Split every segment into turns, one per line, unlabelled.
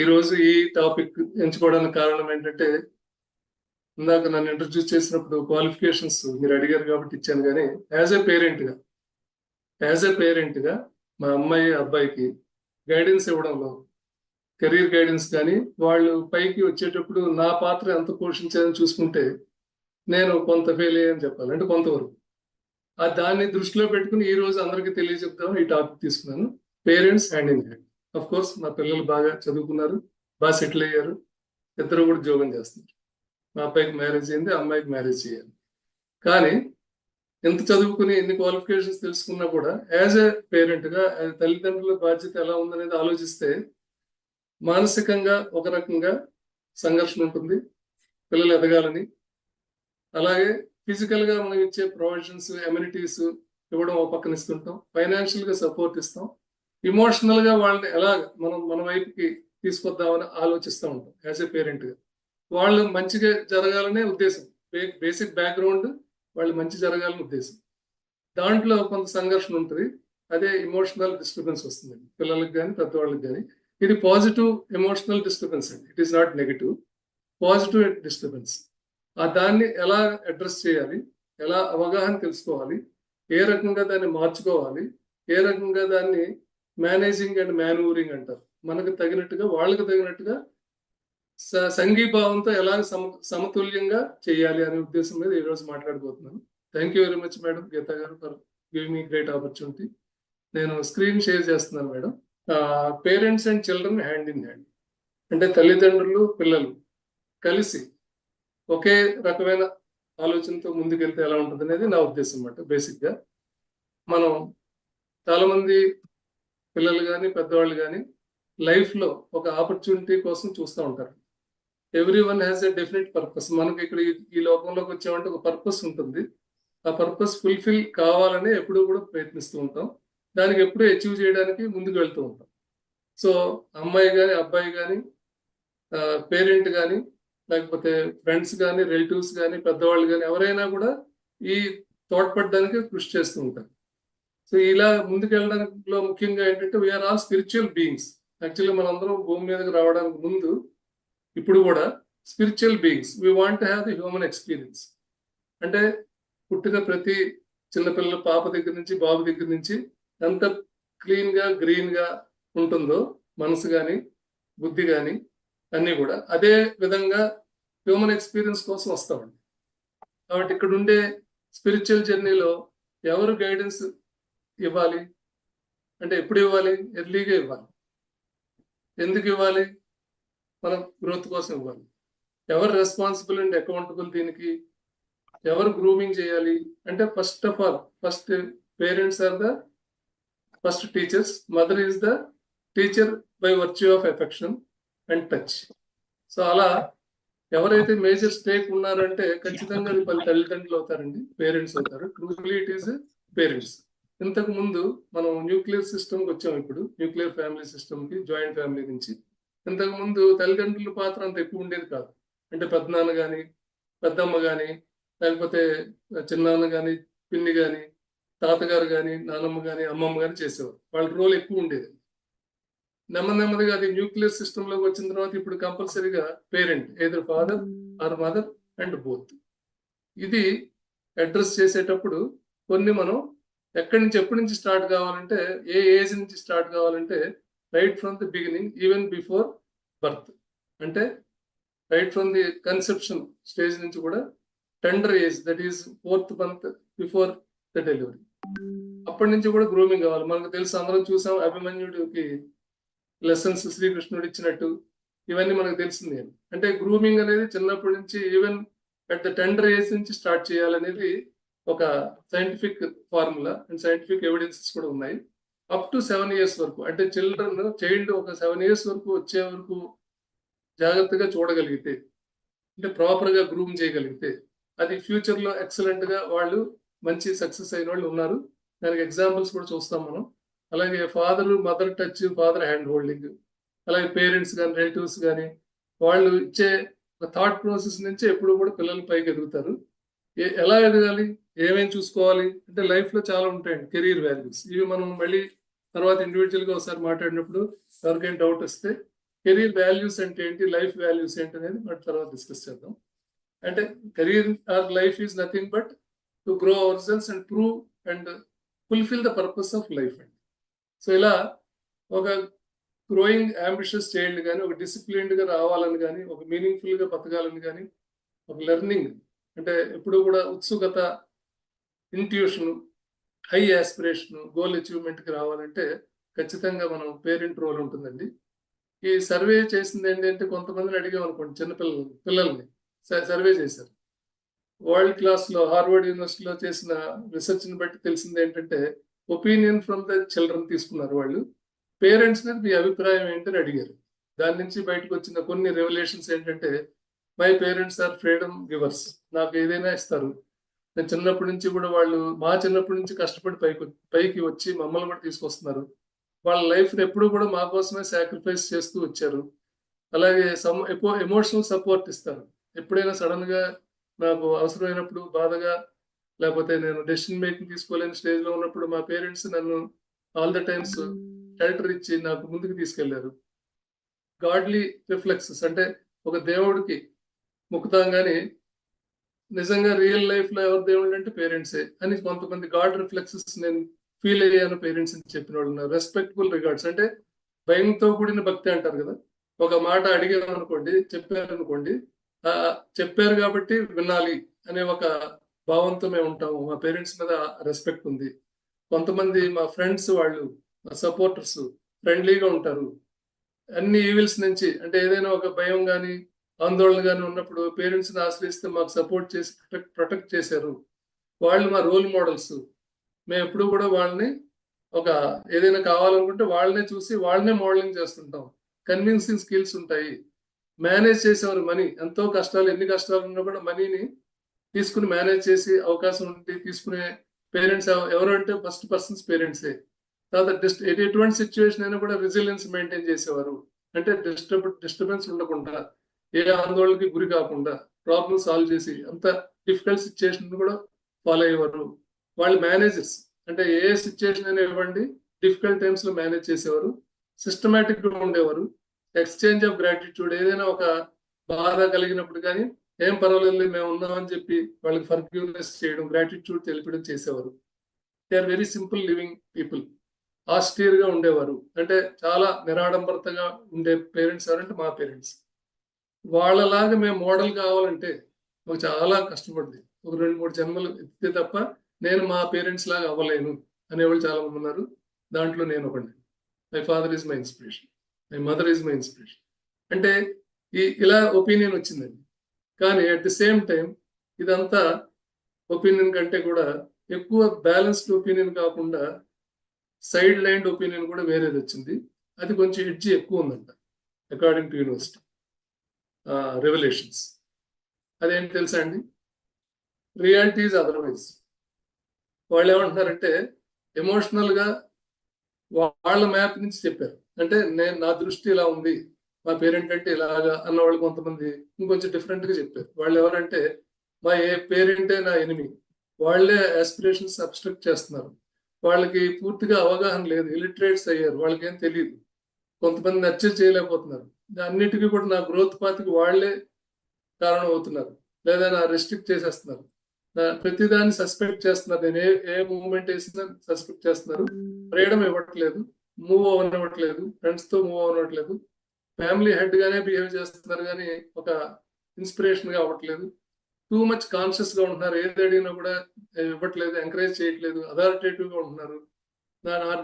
ఈరోజు ఈ టాపిక్ ఎంచుకోవడానికి కారణం ఏంటంటే, ఇందాక నన్ను ఇంట్రడ్యూస్ చేసినప్పుడు క్వాలిఫికేషన్స్ మీరు అడిగారు కాబట్టి ఇచ్చాను. కానీ యాజ్ ఏ పేరెంట్గా మా అమ్మాయి అబ్బాయికి గైడెన్స్ ఇవ్వడంలో, కెరీర్ గైడెన్స్ కానీ వాళ్ళు పైకి వచ్చేటప్పుడు నా పాత్ర ఎంత పోషించాలని చూసుకుంటే నేను కొంత ఫెయిల్ అయ్యాని చెప్పాలి. అంటే కొంతవరకు దాన్ని దృష్టిలో పెట్టుకుని ఈ రోజు అందరికీ తెలియజెప్తాం ఈ టాపిక్ తీసుకున్నాను. Parents hand in hand. Of course మా పిల్లలు బాగా చదువుకున్నారు, బాగా సెటిల్ అయ్యారు, ఇద్దరు కూడా ఉద్యోగం చేస్తున్నారు. మా అబ్బాయికి మ్యారేజ్ అయింది, అమ్మాయికి మ్యారేజ్ చేయాలి. కానీ ఎంత చదువుకుని ఎన్ని క్వాలిఫికేషన్స్ తెలుసుకున్నా కూడా యాజ్ ఏ పేరెంట్గా తల్లిదండ్రుల బాధ్యత ఎలా ఉందనేది ఆలోచిస్తే మానసికంగా ఒక రకంగా సంఘర్షణ ఉంటుంది పిల్లలు ఎదగాలని. అలాగే ఫిజికల్ గా మనం ఇచ్చే ప్రొవిజన్స్, ఎమ్యూనిటీస్ ఇవ్వడం ఒక పక్కన ఇస్తుంటాం, ఫైనాన్షియల్ గా సపోర్ట్ ఇస్తాం, ఇమోషనల్ గా వాళ్ళని ఎలా మన వైపుకి తీసుకొద్దామని ఆలోచిస్తూ ఉంటాం యాజ్ ఏ పేరెంట్ గా. వాళ్ళు మంచిగా జరగాలనే ఉద్దేశం, బేసిక్ బ్యాక్గ్రౌండ్ వాళ్ళు మంచి జరగాలని ఉద్దేశం. దాంట్లో కొంత సంఘర్షణ ఉంటుంది, అదే ఇమోషనల్ డిస్టర్బెన్స్ వస్తుంది పిల్లలకు కానీ పెద్దవాళ్ళకి కానీ. ఇది పాజిటివ్ ఎమోషనల్ డిస్టర్బెన్స్ అండి, it is not negative, positive disturbance. దాన్ని ఎలా అడ్రస్ చేయాలి, ఎలా అవగాహన తెలుసుకోవాలి, ఏ రకంగా దాన్ని మార్చుకోవాలి, ఏ రకంగా దాన్ని మేనేజింగ్ అండ్ మాన్యూవరింగ్ అంటారు, మనకు తగినట్టుగా వాళ్ళకి తగినట్టుగా సంఘీభావంతో ఎలా సమతుల్యంగా చేయాలి అనే ఉద్దేశం మీద ఈరోజు మాట్లాడబోతున్నాను. Thank you very much madam Geeta garu for giving me great opportunity. నేను స్క్రీన్ షేర్ చేస్తున్నాను madam. Parents and children hand in hand అంటే తల్లిదండ్రులు పిల్లలు కలిసి ఒకే రకమైన ఆలోచనతో ముందుకెళ్తే ఎలా ఉంటుంది అనేది నా ఉద్దేశం అన్నమాట. బేసిక్గా మనం చాలామంది పిల్లలు కానీ పెద్దవాళ్ళు కానీ లైఫ్లో ఒక ఆపర్చునిటీ కోసం చూస్తూ ఉంటారు. Every one has a definite purpose. మనకి ఇక్కడ ఈ లోకంలోకి వచ్చామంటే ఒక పర్పస్ ఉంటుంది. ఆ పర్పస్ ఫుల్ఫిల్ కావాలని ఎప్పుడూ కూడా ప్రయత్నిస్తూ ఉంటాం, దానికి ఎప్పుడూ అచీవ్ చేయడానికి ముందుకు వెళ్తూ ఉంటాం. సో అమ్మాయి కానీ అబ్బాయి కానీ పేరెంట్ కానీ లేకపోతే ఫ్రెండ్స్ కానీ రిలేటివ్స్ కానీ పెద్దవాళ్ళు కానీ ఎవరైనా కూడా ఈ తోడ్పడడానికి కృషి చేస్తూ ఉంటారు. సో ఇలా ముందుకెళ్ళడంలో ముఖ్యంగా ఏంటంటే we are all spiritual beings. Actually మనందరం భూమి మీదకి రావడానికి ముందు ఇప్పుడు కూడా spiritual beings. We want to have the human experience. అంటే పుట్టిన ప్రతి చిన్నపిల్లల పాప దగ్గర నుంచి బాబు దగ్గర నుంచి ఎంత క్లీన్గా గ్రీన్గా ఉంటుందో మనసు కానీ బుద్ధి కానీ అన్నీ కూడా అదే విధంగా హ్యూమన్ ఎక్స్పీరియన్స్ కోసం వస్తామండి. కాబట్టి ఇక్కడ ఉండే స్పిరిచువల్ జర్నీలో ఎవరు గైడెన్స్ ఇవ్వాలి అంటే ఎప్పుడు ఇవ్వాలి? ఎర్లీగా ఇవ్వాలి. ఎందుకు ఇవ్వాలి? మన గ్రోత్ కోసం ఇవ్వాలి. ఎవరు రెస్పాన్సిబుల్ అండ్ అకౌంటబుల్ దీనికి? ఎవరు గ్రూమింగ్ చేయాలి అంటే first of all parents are the first teachers. Mother is the teacher by virtue of affection and touch. So అలా ఎవరైతే మేజర్ స్టేక్ ఉన్నారంటే ఖచ్చితంగా అది తల్లిదండ్రులు అవుతారండి, పేరెంట్స్ అవుతారు. Truly it is parents. ఇంతకు ముందు మనం న్యూక్లియర్ సిస్టమ్కి వచ్చాం, ఇప్పుడు న్యూక్లియర్ ఫ్యామిలీ సిస్టమ్కి, జాయింట్ ఫ్యామిలీ నుంచి. ఇంతకు ముందు తల్లిదండ్రుల పాత్ర అంత ఎక్కువ ఉండేది కాదు. అంటే పెద్దనాన్న కానీ పెద్దమ్మ కానీ లేకపోతే చిన్నాన్న కానీ పిన్ని కానీ తాతగారు కానీ నానమ్మ కానీ అమ్మమ్మ కానీ చేసేవారు. వాళ్ళ రోల్ ఎక్కువ ఉండేది. నెమ్మదిగా అది న్యూక్లియర్ సిస్టమ్ లోకి వచ్చిన తర్వాత ఇప్పుడు కంపల్సరీగా parent, either father or mother and both. ఇది అడ్రస్ చేసేటప్పుడు కొన్ని మనం ఎప్పటి నుంచి స్టార్ట్ కావాలంటే, ఏ ఏజ్ నుంచి స్టార్ట్ కావాలంటే right from the beginning, even before birth. అంటే right from the conception stage నుంచి కూడా tender age, that is 4th month before the delivery, అప్పటి నుంచి కూడా గ్రూమింగ్ కావాలి. మనకు తెలుసు, అందరం చూసాం అభిమన్యుడికి లెసన్స్ శ్రీకృష్ణుడు ఇచ్చినట్టు, ఇవన్నీ మనకు తెలిసిందే. అంటే గ్రూమింగ్ అనేది చిన్నప్పటి నుంచి even at the tender age నుంచి స్టార్ట్ చేయాలనేది ఒక scientific formula and scientific evidences కూడా ఉన్నాయి. అప్ టు 7 years వరకు, అంటే చైల్డ్ ఒక 7 years వరకు వచ్చే వరకు జాగ్రత్తగా చూడగలిగితే, అంటే ప్రాపర్గా గ్రూమ్ చేయగలిగితే, అది ఫ్యూచర్లో ఎక్సలెంట్గా వాళ్ళు మంచి సక్సెస్ అయిన వాళ్ళు ఉన్నారు. దానికి ఎగ్జాంపుల్స్ కూడా చూస్తాం మనం. అలాగే father mother touch, father hand holding, అలాగే పేరెంట్స్ కానీ రిలేటివ్స్ కానీ వాళ్ళు ఇచ్చే థాట్ ప్రాసెస్ నుంచి ఎప్పుడు కూడా పిల్లలు పైకి ఎదుగుతారు. ఎలా ఎదగాలి, ఏమేమి చూసుకోవాలి అంటే లైఫ్లో చాలా ఉంటాయండి. కెరీర్ వాల్యూస్, ఇవి మనం మళ్ళీ తర్వాత ఇండివిజువల్గా ఒకసారి మాట్లాడినప్పుడు ఎవరికైనా డౌట్ వస్తే కెరీర్ వాల్యూస్ అంటే ఏంటి, లైఫ్ వాల్యూస్ ఏంటి అనేది మన తర్వాత డిస్కస్ చేద్దాం. అంటే career or life is nothing but to grow our cells and prove and fulfil the purpose of life అండి. సో ఇలా ఒక గ్రోయింగ్ అంబిషియస్ చైల్డ్ కానీ, ఒక డిసిప్లిన్డ్గా రావాలని కానీ, ఒక మీనింగ్ఫుల్గా బతకాలని కానీ, ఒక లెర్నింగ్ అంటే ఎప్పుడు కూడా ఉత్సుకత, ఇంట్యూషన్, హై ఆస్పిరేషన్, గోల్ అచీవ్మెంట్కి రావాలంటే ఖచ్చితంగా మనం పేరెంట్ రోల్ ఉంటుందండి. ఈ సర్వే చేసింది ఏంటంటే కొంతమందిని అడిగాం అనుకోండి, పిల్లల్ని సర్వే చేశారు. వరల్డ్ క్లాస్లో హార్వర్డ్ యూనివర్సిటీలో చేసిన రీసెర్చ్ని బట్టి తెలిసింది ఏంటంటే ఒపీనియన్ ఫ్రమ్ ద చిల్డ్రన్ తీసుకున్నారు వాళ్ళు. పేరెంట్స్ మీద మీ అభిప్రాయం ఏంటని అడిగారు. దాని నుంచి బయటకు వచ్చిన కొన్ని రెవల్యూషన్స్ ఏంటంటే, my parents are freedom givers. నాకు ఏదైనా ఇస్తారు. నేను చిన్నప్పటి నుంచి కూడా మా చిన్నప్పటి నుంచి కష్టపడి పైకి వచ్చి మమ్మల్ని కూడా తీసుకొస్తున్నారు. వాళ్ళ లైఫ్ని ఎప్పుడు కూడా మా కోసమే సాక్రిఫైస్ చేస్తూ వచ్చారు. అలాగే ఎమోషనల్ సపోర్ట్ ఇస్తారు. ఎప్పుడైనా సడన్గా నాకు అవసరమైనప్పుడు బాధగా, లేకపోతే నేను డెసిషన్ మేకింగ్ తీసుకోలేని స్టేజ్లో ఉన్నప్పుడు మా పేరెంట్స్ నన్ను ఆల్ ద టైమ్స్ షెల్టర్ ఇచ్చి నాకు ముందుకు తీసుకెళ్లారు. గాడ్లీ రిఫ్లెక్సెస్ అంటే ఒక దేవుడికి మొక్కుతాం కానీ నిజంగా రియల్ లైఫ్లో ఎవరు దేవుళ్ళు అంటే పేరెంట్సే అని కొంతమంది గాడ్ రిఫ్లెక్సెస్ నేను ఫీల్ అయ్యాను పేరెంట్స్ అని చెప్పిన వాళ్ళు ఉన్నారు. రెస్పెక్ట్ఫుల్ రిగార్డ్స్ అంటే భయంతో కూడిన భక్తి అంటారు కదా. ఒక మాట అడిగాను అనుకోండి, చెప్పారనుకోండి, చెప్పారు కాబట్టి వినాలి అనే ఒక భావంతో మేము ఉంటాము. మా పేరెంట్స్ మీద రెస్పెక్ట్ ఉంది. కొంతమంది మా ఫ్రెండ్స్ వాళ్ళు సపోర్టర్స్ ఫ్రెండ్లీగా ఉంటారు. అన్ని ఈవిల్స్ నుంచి అంటే ఏదైనా ఒక భయం కానీ ఆందోళన కానీ ఉన్నప్పుడు పేరెంట్స్ని ఆశ్రయిస్తే మాకు సపోర్ట్ చేసి ప్రొటెక్ట్ చేశారు. వాళ్ళు మా రోల్ మోడల్స్. మేము ఎప్పుడు కూడా వాళ్ళని ఏదైనా కావాలనుకుంటే వాళ్ళనే చూసి వాళ్ళనే మోడలింగ్ చేస్తుంటాం. కన్విన్సింగ్ స్కిల్స్ ఉంటాయి. మేనేజ్ చేసేవారు మనీ, ఎంతో కష్టాలు, ఎన్ని కష్టాలు ఉన్నా కూడా మనీని తీసుకుని మేనేజ్ చేసి అవకాశం ఉంటే తీసుకునే పేరెంట్స్ ఎవరు అంటే ఫస్ట్ పర్సన్స్ పేరెంట్సే. తర్వాత ఎటువంటి సిచ్యువేషన్ అయినా కూడా రెసిలియన్స్ మెయింటైన్ చేసేవారు. అంటే డిస్టర్బెన్స్ ఉండకుండా, ఏ ఆందోళనకి గురి కాకుండా ప్రాబ్లమ్ సాల్వ్ చేసి అంత డిఫికల్ట్ సిచ్యువేషన్ కూడా ఫాలో అయ్యేవారు. వాళ్ళు మేనేజర్స్ అంటే ఏ సిచ్యువేషన్ అయినా ఇవ్వండి, డిఫికల్ట్ టైమ్స్ లో మేనేజ్ చేసేవారు. సిస్టమేటిక్ గా ఉండేవారు. ఎక్స్చేంజ్ ఆఫ్ గ్రాటిట్యూడ్, ఏదైనా ఒక బాధ కలిగినప్పుడు కానీ ఏం పర్వాలేదు మేము ఉన్నామని చెప్పి వాళ్ళకి ఫర్గివ్నెస్ చేయడం, గ్రాటిట్యూడ్ తెలిపడం చేసేవారు. They are very simple living people. Austere గా ఉండేవారు. అంటే చాలా నిరాడంబరతగా ఉండే పేరెంట్స్ ఎవరంటే మా పేరెంట్స్. వాళ్ళలాగా మేము మోడల్ కావాలంటే మాకు చాలా కష్టపడింది. ఒక 2-3 జన్మలు ఎత్తితే తప్ప నేను మా పేరెంట్స్ లాగా అవ్వలేను అనేవాళ్ళు చాలా మంది ఉన్నారు. దాంట్లో నేను ఒకటి. My father is my inspiration, my mother is my inspiration. అంటే ఇలా ఒపీనియన్ వచ్చిందండి. కానీ అట్ ది సేమ్ టైం ఇదంతా ఒపీనియన్ కంటే కూడా ఎక్కువ బ్యాలెన్స్డ్ ఒపీనియన్ కాకుండా సైడ్ లైన్ ఒపీనియన్ కూడా వేరేది వచ్చింది. అది కొంచెం ఎడ్జి ఎక్కువ ఉందంట అకార్డింగ్ టు యూనివర్సిటీ రెవల్యూషన్స్. అదేంటి తెలుసా అండి? Reality is otherwise. వాళ్ళు ఏమంటున్నారంటే ఎమోషనల్ గా వాళ్ళ మ్యాప్ నుంచి చెప్పారు. అంటే నా దృష్టి ఇలా ఉంది, మా పేరెంట్ అంటే ఇలాగా అన్న వాళ్ళు కొంతమంది ఇంకొంచెం డిఫరెంట్ గా చెప్పారు. వాళ్ళు ఎవరంటే మా పేరెంటే నా ఎనిమి, వాళ్ళే ఆస్పిరేషన్స్ అబ్స్ట్రక్ట్ చేస్తున్నారు, వాళ్ళకి పూర్తిగా అవగాహన లేదు, ఇలిటరేట్స్ అయ్యారు, వాళ్ళకి ఏం తెలియదు, కొంతమంది నచ్చే చేయలేకపోతున్నారు, అన్నిటికీ కూడా నా గ్రోత్ పాత్కి వాళ్ళే కారణం అవుతున్నారు, లేదా నా రెస్ట్రిక్ట్ చేసేస్తున్నారు, ప్రతిదాన్ని సస్పెక్ట్ చేస్తున్నారు, నేను ఏ మూవ్మెంట్ వేసినా సస్పెక్ట్ చేస్తున్నారు, ఫ్రీడమ్ ఇవ్వట్లేదు, మూవ్ అవ్వనివ్వట్లేదు, ఫ్రెండ్స్ తో మూవ్ అవ్వట్లేదు, ఫ్యామిలీ హెడ్ గానే బిహేవ్ చేస్తున్నారు కానీ ఒక ఇన్స్పిరేషన్ గా అవ్వట్లేదు, టూ మచ్ కాన్షియస్ గా ఉంటున్నారు, ఏది అడిగినా కూడా ఇవ్వట్లేదు, ఎంకరేజ్ చేయట్లేదు, అథారిటేటివ్ గా ఉంటున్నారు,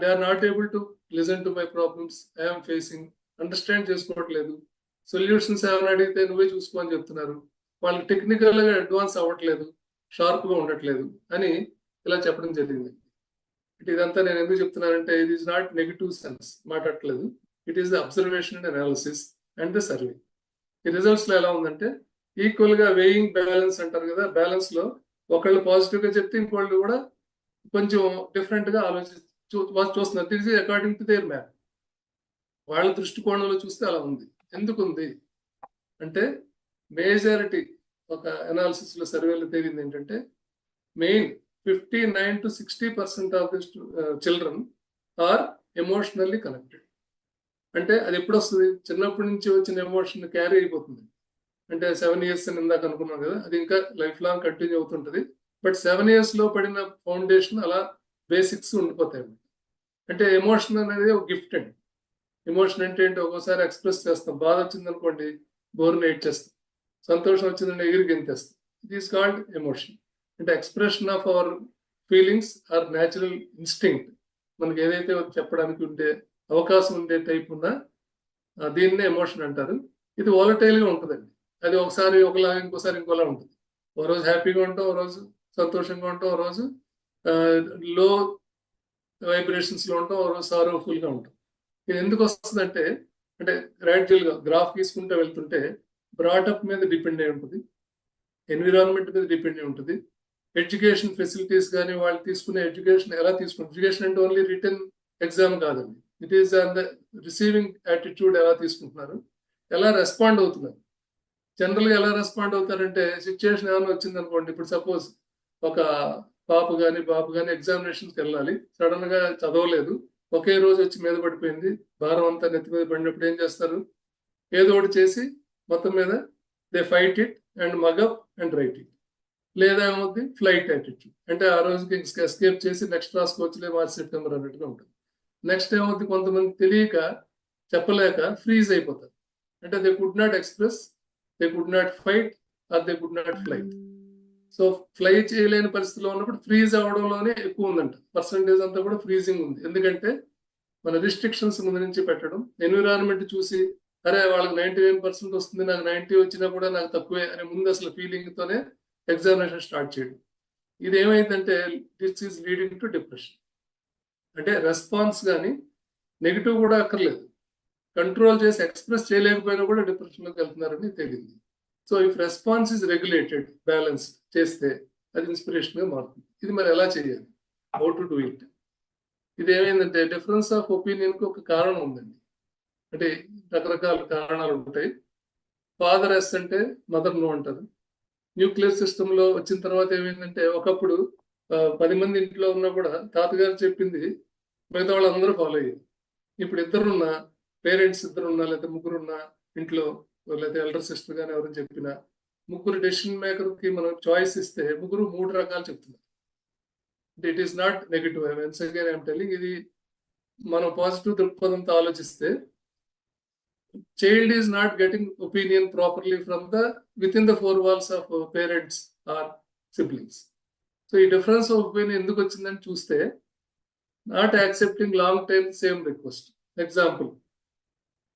they are not able to listen to my problems I'm facing, understand చేసుకోవట్లేదు, సొల్యూషన్స్ ఏమైనా అడిగితే నువ్వే చూసుకో అని చెప్తున్నారు, వాళ్ళకి టెక్నికల్ గా అడ్వాన్స్ అవ్వట్లేదు, షార్ప్ గా ఉండట్లేదు అని ఇలా చెప్పడం జరిగింది. ఇదంతా నేను ఎందుకు చెప్తున్నానంటే it is not negative sense మాట్లాడట్లేదు, it is the observation and analysis and the survey. ఈ రిజల్ట్స్ లో ఎలా ఉందంటే ఈక్వల్ గా వేయింగ్ బ్యాలెన్స్ అంటారు కదా, బ్యాలెన్స్ లో ఒకళ్ళు పాజిటివ్ గా చెప్తే ఇంకోళ్ళు కూడా కొంచెం డిఫరెంట్ గా చూస్తున్నారు. It is according to their map. వాళ్ళ దృష్టికోణంలో చూస్తే అలా ఉంది. ఎందుకు ఉంది అంటే మేజారిటీ ఒక అనాలిసిస్ లో సర్వేలో తేలింది ఏంటంటే main 59 to 60% of the children are emotionally connected. అంటే అది ఎప్పుడు వస్తుంది? చిన్నప్పటి నుంచి వచ్చిన ఎమోషన్ క్యారీ అయిపోతుంది. అంటే 7 ఇయర్స్ అని ఇందాక అనుకున్నాం కదా, అది ఇంకా లైఫ్ లాంగ్ కంటిన్యూ అవుతుంటది. బట్ 7 ఇయర్స్ లో పడిన ఫౌండేషన్ అలా బేసిక్స్ ఉండిపోతాయి. అంటే ఎమోషన్ అనేది ఒక గిఫ్ట్ అండి. ఎమోషన్ అంటే ఏంటి? ఒక్కోసారి ఎక్స్‌ప్రెస్ చేస్తాం. బాధ వచ్చిందనుకోండి బోరున ఏడ్చేస్తాం. సంతోషం వచ్చిందంటే ఎగిరి గెంతేస్తాం. It is called emotion. అంటే expression of our feelings or natural instinct. మనకి ఏదైతే చెప్పడానికి ఉండే అవకాశం ఉండే టైప్ ఉందా దీన్నే ఎమోషన్ అంటారు. ఇది వోలటైల్‌గా ఉంటదండి. అది ఒకసారి ఒకలాగా ఇంకోసారి ఇంకోలా ఉంటుంది. ఓ రోజు హ్యాపీగా ఉంటాం, ఓ రోజు సంతోషంగా ఉంటాం, ఓ రోజు ఆహ్, లో వైబ్రేషన్స్‌లో ఉంటాం, ఓ రోజు సారోఫుల్‌గా ఉంటాం. ఇది ఎందుకు వస్తుందంటే, అంటే గ్రాడ్యుయల్‌గా గ్రాఫ్ గీసుకుంటూ వెళ్తుంటే బ్రాటప్ మీద డిపెండ్ అయి ఉంటది. ఎన్విరాన్మెంట్ మీద డిపెండ్ అయి ఉంటది. ఎడ్యుకేషన్ ఫెసిలిటీస్ గాని, వాళ్ళు తీసుకునే ఎడ్యుకేషన్ ఎలా తీసుకుంటారు? ఎడ్యుకేషన్ అంటే ఓన్లీ రిటన్ ఎగ్జామ్ కాదండి. It is on the receiving attitude ఎలా తీసుకుంటున్నారు? ఎలా రెస్పాండ్ అవుతున్నారు? జనరల్‌గా ఎలా రెస్పాండ్ అవుతారంటే, సిట్యుయేషన్ ఏమైనా వచ్చిందనుకోండి. ఇప్పుడు సపోజ్ ఒక పాప గాని, బాబు గాని ఎగ్జామినేషన్స్‌కెళ్ళాలి. సడెన్‌గా చదవలేదు. ఒకే రోజు వచ్చి మీద పడిపోయింది. భారం అంతా నెత్తి మీద పడినప్పుడు ఏం చేస్తారు? ఏదో ఒకటి చేసి మొత్తం మీద they fight it and mug up and right it. లేదా ఏమవుద్ది? Flight attitude. అంటే ఆ రోజుకి ఎస్కేప్ చేసి నెక్స్ట్ రాసుకోవచ్చులే మార్చ్, సెప్టెంబర్ అన్నట్టుగా ఉంటుంది. నెక్స్ట్ ఏమవుద్ది? కొంతమంది తెలియక చెప్పలేక ఫ్రీజ్ అయిపోతారు. అంటే they could not express, they could not fight or they could not fly. So, fly చేయలేని పరిస్థితిలో ఉన్నప్పుడు ఫ్రీజ్ అవ్వడంలోనే ఎక్కువ ఉందంట. పర్సెంటేజ్ అంతా కూడా ఫ్రీజింగ్ ఉంది. ఎందుకంటే మన రిస్ట్రిక్షన్స్ ముందు నుంచి పెట్టడం, ఎన్విరాన్మెంట్ చూసి అరే! వాళ్ళకి 99% వస్తుంది. నాకు 90 వచ్చినా కూడా నాకు తక్కువే అని ముందు అసలు ఫీలింగ్‌తోనే ఎగ్జామినేషన్ స్టార్ట్ చేయడం. ఇదేమైందంటే this is leading to depression. అంటే రెస్పాన్స్ గాని నెగెటివ్ కూడా అక్కర్లేదు. కంట్రోల్ చేసి ఎక్స్‌ప్రెస్ చేయలేకపోయినా కూడా డిప్రెషన్‌లోకి వెళ్తున్నారని తేలింది. So, if response is regulated, balance చేస్తే అది ఇన్‌స్పిరేషన్‌గా మారుతుంది. ఇది మరి ఎలా చేయాలి? How to do it? ఇదేమైందంటే డిఫరెన్స్ ఆఫ్ ఒపీనియన్‌కి ఒక కారణం ఉందండి. అంటే రకరకాల కారణాలు ఉంటాయి. ఫాదర్ యెస్ అంటే మదర్ నో అంటారు. న్యూక్లియర్ సిస్టమ్‌లో వచ్చిన తర్వాత ఏమైందంటే ఒకప్పుడు 10 మంది ఇంట్లో ఉన్నా కూడా తాతగారు చెప్పింది మిగతా వాళ్ళందరూ ఫాలో అయ్యారు. ఇప్పుడు ఇద్దరున్నా పేరెంట్స్ ఇద్దరున్నా లేకపోతే ముగ్గురున్నా ఇంట్లో లేకపోతే ఎల్డర్ సిస్టర్ గాని ఎవరైనా చెప్పినా ముగ్గురు డెసిషన్ మేకర్‌కి మనం చాయిస్ ఇస్తే ముగ్గురు 3 రకాలు చెప్తున్నారు. అంటే it is not negative. Once again I am telling ఇది మనం పాజిటివ్ దృక్పథంతో ఆలోచిస్తే child is not getting opinion properly from the within the four walls of parents or siblings. So ఈ డిఫరెన్స్ ఆఫ్ ఒపీనియన్ ఎందుకు వచ్చిందని చూస్తే not accepting long time same request. Example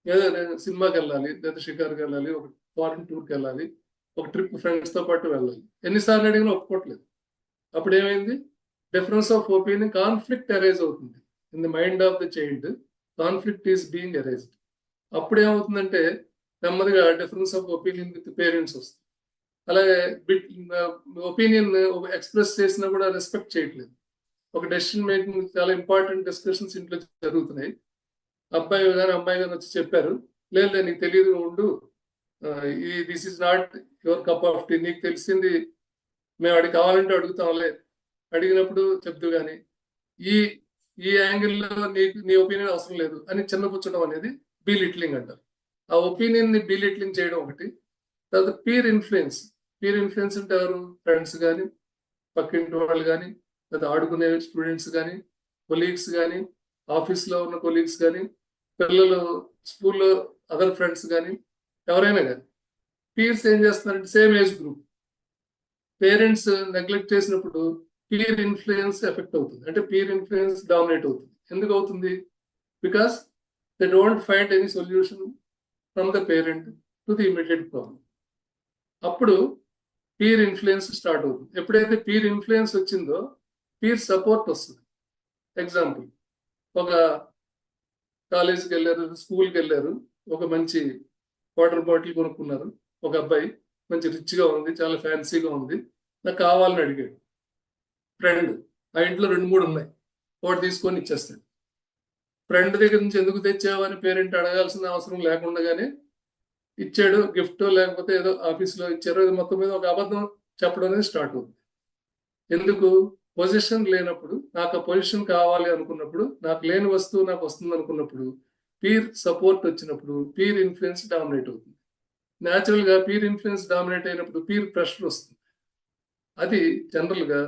ఏదో నేను సినిమాకి వెళ్ళాలి, లేదా షికార్కి వెళ్ళాలి, ఒక ఫారిన్ టూర్కి వెళ్ళాలి, ఒక ట్రిప్ ఫ్రెండ్స్తో పాటు వెళ్ళాలి. ఎన్నిసార్లు అడిగినా ఒప్పుకోవట్లేదు. అప్పుడు ఏమైంది? Difference of opinion conflict arise అవుతుంది. In the mind of the child conflict is being arised. అప్పుడేమవుతుందంటే నెమ్మదిగా difference of opinion with parents వస్తుంది. అలాగే ఒపీనియన్ ఎక్స్‌ప్రెస్ చేసినా కూడా రెస్పెక్ట్ చేయట్లేదు. ఒక డెసిషన్ మేకింగ్ చాలా ఇంపార్టెంట్ డిస్కషన్స్ ఇంట్లో జరుగుతున్నాయి. అబ్బాయి గాని, అమ్మాయి గాని వచ్చి చెప్పారు. లేదులే నీకు తెలీదు నువ్వు ఉండు. This is not your cup of tea. నీకు తెలిసింది మేము వాడికి కావాలంటే అడుగుతాంలే. అడిగినప్పుడు చెప్దువు గాని. ఈ ఈ యాంగిల్‌లో నీ ఒపీనియన్ అవసరం లేదు అని చిన్నపుచ్చడం అనేది బీలిటిలింగ్ అంటారు. ఆ ఒపీనియన్‌ని బీలిటిలింగ్ చేయడం ఒకటి. తర్వాత పీర్ ఇన్‌ఫ్లుయెన్స్. పీర్ ఇన్‌ఫ్లుయెన్స్ అంటే ఎవరు? ఫ్రెండ్స్ గాని, పక్కింటి వాళ్ళు గాని, లేదా ఆడుకునే స్టూడెంట్స్ గాని, కొలీగ్స్ గాని, ఆఫీస్‌లో ఉన్న కొలీగ్స్ గాని, పిల్లలు స్కూల్‌లో అదర్ ఫ్రెండ్స్ గాని, ఎవరైనా గాని. పీర్స్ ఏం చేస్తున్నారంటే same age group. Parents neglect చేసినప్పుడు పీర్ ఇన్‌ఫ్లుయెన్స్ ఎఫెక్ట్ అవుతుంది. అంటే పీర్ ఇన్‌ఫ్లుయెన్స్ డామినేట్ అవుతుంది. ఎందుకు అవుతుంది? Because they don't find any solution from the parent to the immediate problem. అప్పుడు పీర్ ఇన్‌ఫ్లుయెన్స్ స్టార్ట్ అవుతుంది. ఎప్పుడైతే పీర్ ఇన్‌ఫ్లుయెన్స్ వచ్చిందో పీర్ సపోర్ట్ వస్తుంది. ఎగ్జాంపుల్ ఒక కాలేజ్‌కెళ్లారు, స్కూల్‌కెళ్లారు. ఒక మంచి వాటర్ బాటిల్ కొనుక్కున్నారు. ఒక అబ్బాయి మంచి రిచ్‌గా ఉంది. చాలా ఫ్యాన్సీగా ఉంది. నాకు కావాలని అడిగాడు. ఫ్రెండ్. ఆ ఇంట్లో 2, 3 ఉన్నాయి. ఒకటి తీసుకొని ఇచ్చేస్తాడు. ఫ్రెండ్ దగ్గర నుంచి ఎందుకు తెచ్చావు అని పేరెంట్ అడగాల్సిన అవసరం లేకుండానే ఇచ్చాడు. గిఫ్టో లేకపోతే ఏదో ఆఫీస్‌లో ఇచ్చారో ఇది మొత్తం మీద ఒక అబద్ధం చెప్పడం అనేది స్టార్ట్ అవుతుంది. ఎందుకు? పొజిషన్ లేనప్పుడు నాకు ఆ పొజిషన్ కావాలి అనుకున్నప్పుడు, నాకు లేని వస్తువు నాకు వస్తుందనుకున్నప్పుడు పీర్ సపోర్ట్ వచ్చినప్పుడు పీర్ ఇన్ఫ్లుయెన్స్ డామినేట్ అవుతుంది. న్యాచురల్ గా పీర్ ఇన్ఫ్లుయెన్స్ డామినేట్ అయినప్పుడు పీర్ ప్రెషర్ వస్తుంది. అది జనరల్ గా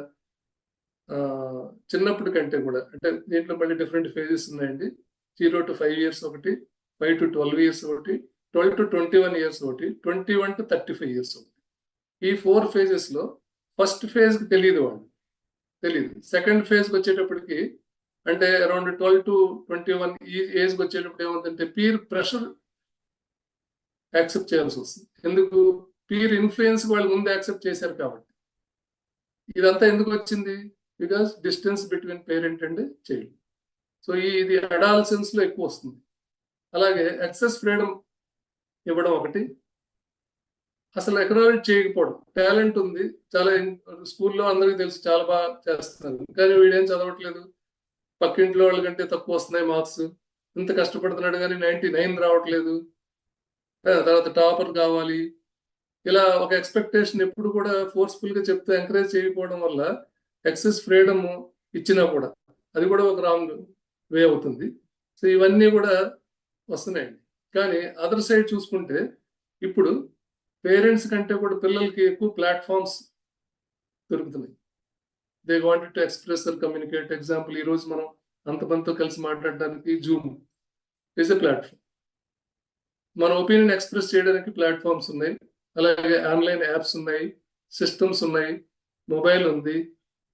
చిన్నప్పటి కంటే కూడా, అంటే దీంట్లో మళ్ళీ డిఫరెంట్ ఫేజెస్ ఉన్నాయండి. 0 to 5 years ఒకటి, 5 to 12 years ఒకటి, 12 to 21 years ఒకటి, 21 to 35 years ఒకటి. ఈ 4 phases లో ఫస్ట్ ఫేజ్ కి తెలియదు సెకండ్ ఫేజ్ కి వచ్చేటప్పటికి, అంటే అరౌండ్ 12 to 21 ఈ ఏజ్ కి వచ్చేటప్పుడు ఏమవుతుందంటే పీర్ ప్రెషర్ యాక్సెప్ట్ చేయాల్సి వస్తుంది. ఎందుకు? పీర్ ఇన్ఫ్లుయెన్స్ వాళ్ళు ముందు యాక్సెప్ట్ చేశారు కాబట్టి. ఇదంతా ఎందుకు వచ్చింది? Because distance between parent and child. So ఇది అడాలసెన్స్ లో ఎక్కువ వస్తుంది. అలాగే ఎక్సెస్ ఫ్రీడమ్ ఇవ్వడం ఒకటి, అసలు ఎకనాలజీ చేయకపోవడం. టాలెంట్ ఉంది, చాలా స్కూల్లో అందరికీ తెలుసు, చాలా బాగా చేస్తున్నారు, కానీ వీడేం చదవట్లేదు, పక్కింట్లో వాళ్ళ కంటే తక్కువ వస్తున్నాయి మార్క్స్, ఇంత కష్టపడుతున్నాడు కానీ 99 రావట్లేదు, తర్వాత టాపర్ కావాలి, ఇలా ఒక ఎక్స్పెక్టేషన్ ఎప్పుడు కూడా ఫోర్స్ఫుల్ గా చెప్తే ఎంకరేజ్ చేయకపోవడం వల్ల ఎక్సెస్ ఫ్రీడమ్ ఇచ్చినా కూడా అది కూడా ఒక రాంగ్ వే అవుతుంది. సో ఇవన్నీ కూడా వస్తున్నాయండి. కానీ అదర్ సైడ్ చూసుకుంటే ఇప్పుడు పేరెంట్స్ కంటే కూడా పిల్లలకి ఎక్కువ ప్లాట్ఫామ్స్ దొరుకుతున్నాయి. They wanted to express or communicate. Example, ఈ రోజు మనం అంతమందితో కలిసి మాట్లాడడానికి జూమ్ ఈజ్ ఎ ప్లాట్ఫామ్. మన ఒపీనియన్ ఎక్స్ప్రెస్ చేయడానికి ప్లాట్ఫామ్స్ ఉన్నాయి. అలాగే ఆన్లైన్ యాప్స్ ఉన్నాయి, సిస్టమ్స్ ఉన్నాయి, మొబైల్ ఉంది.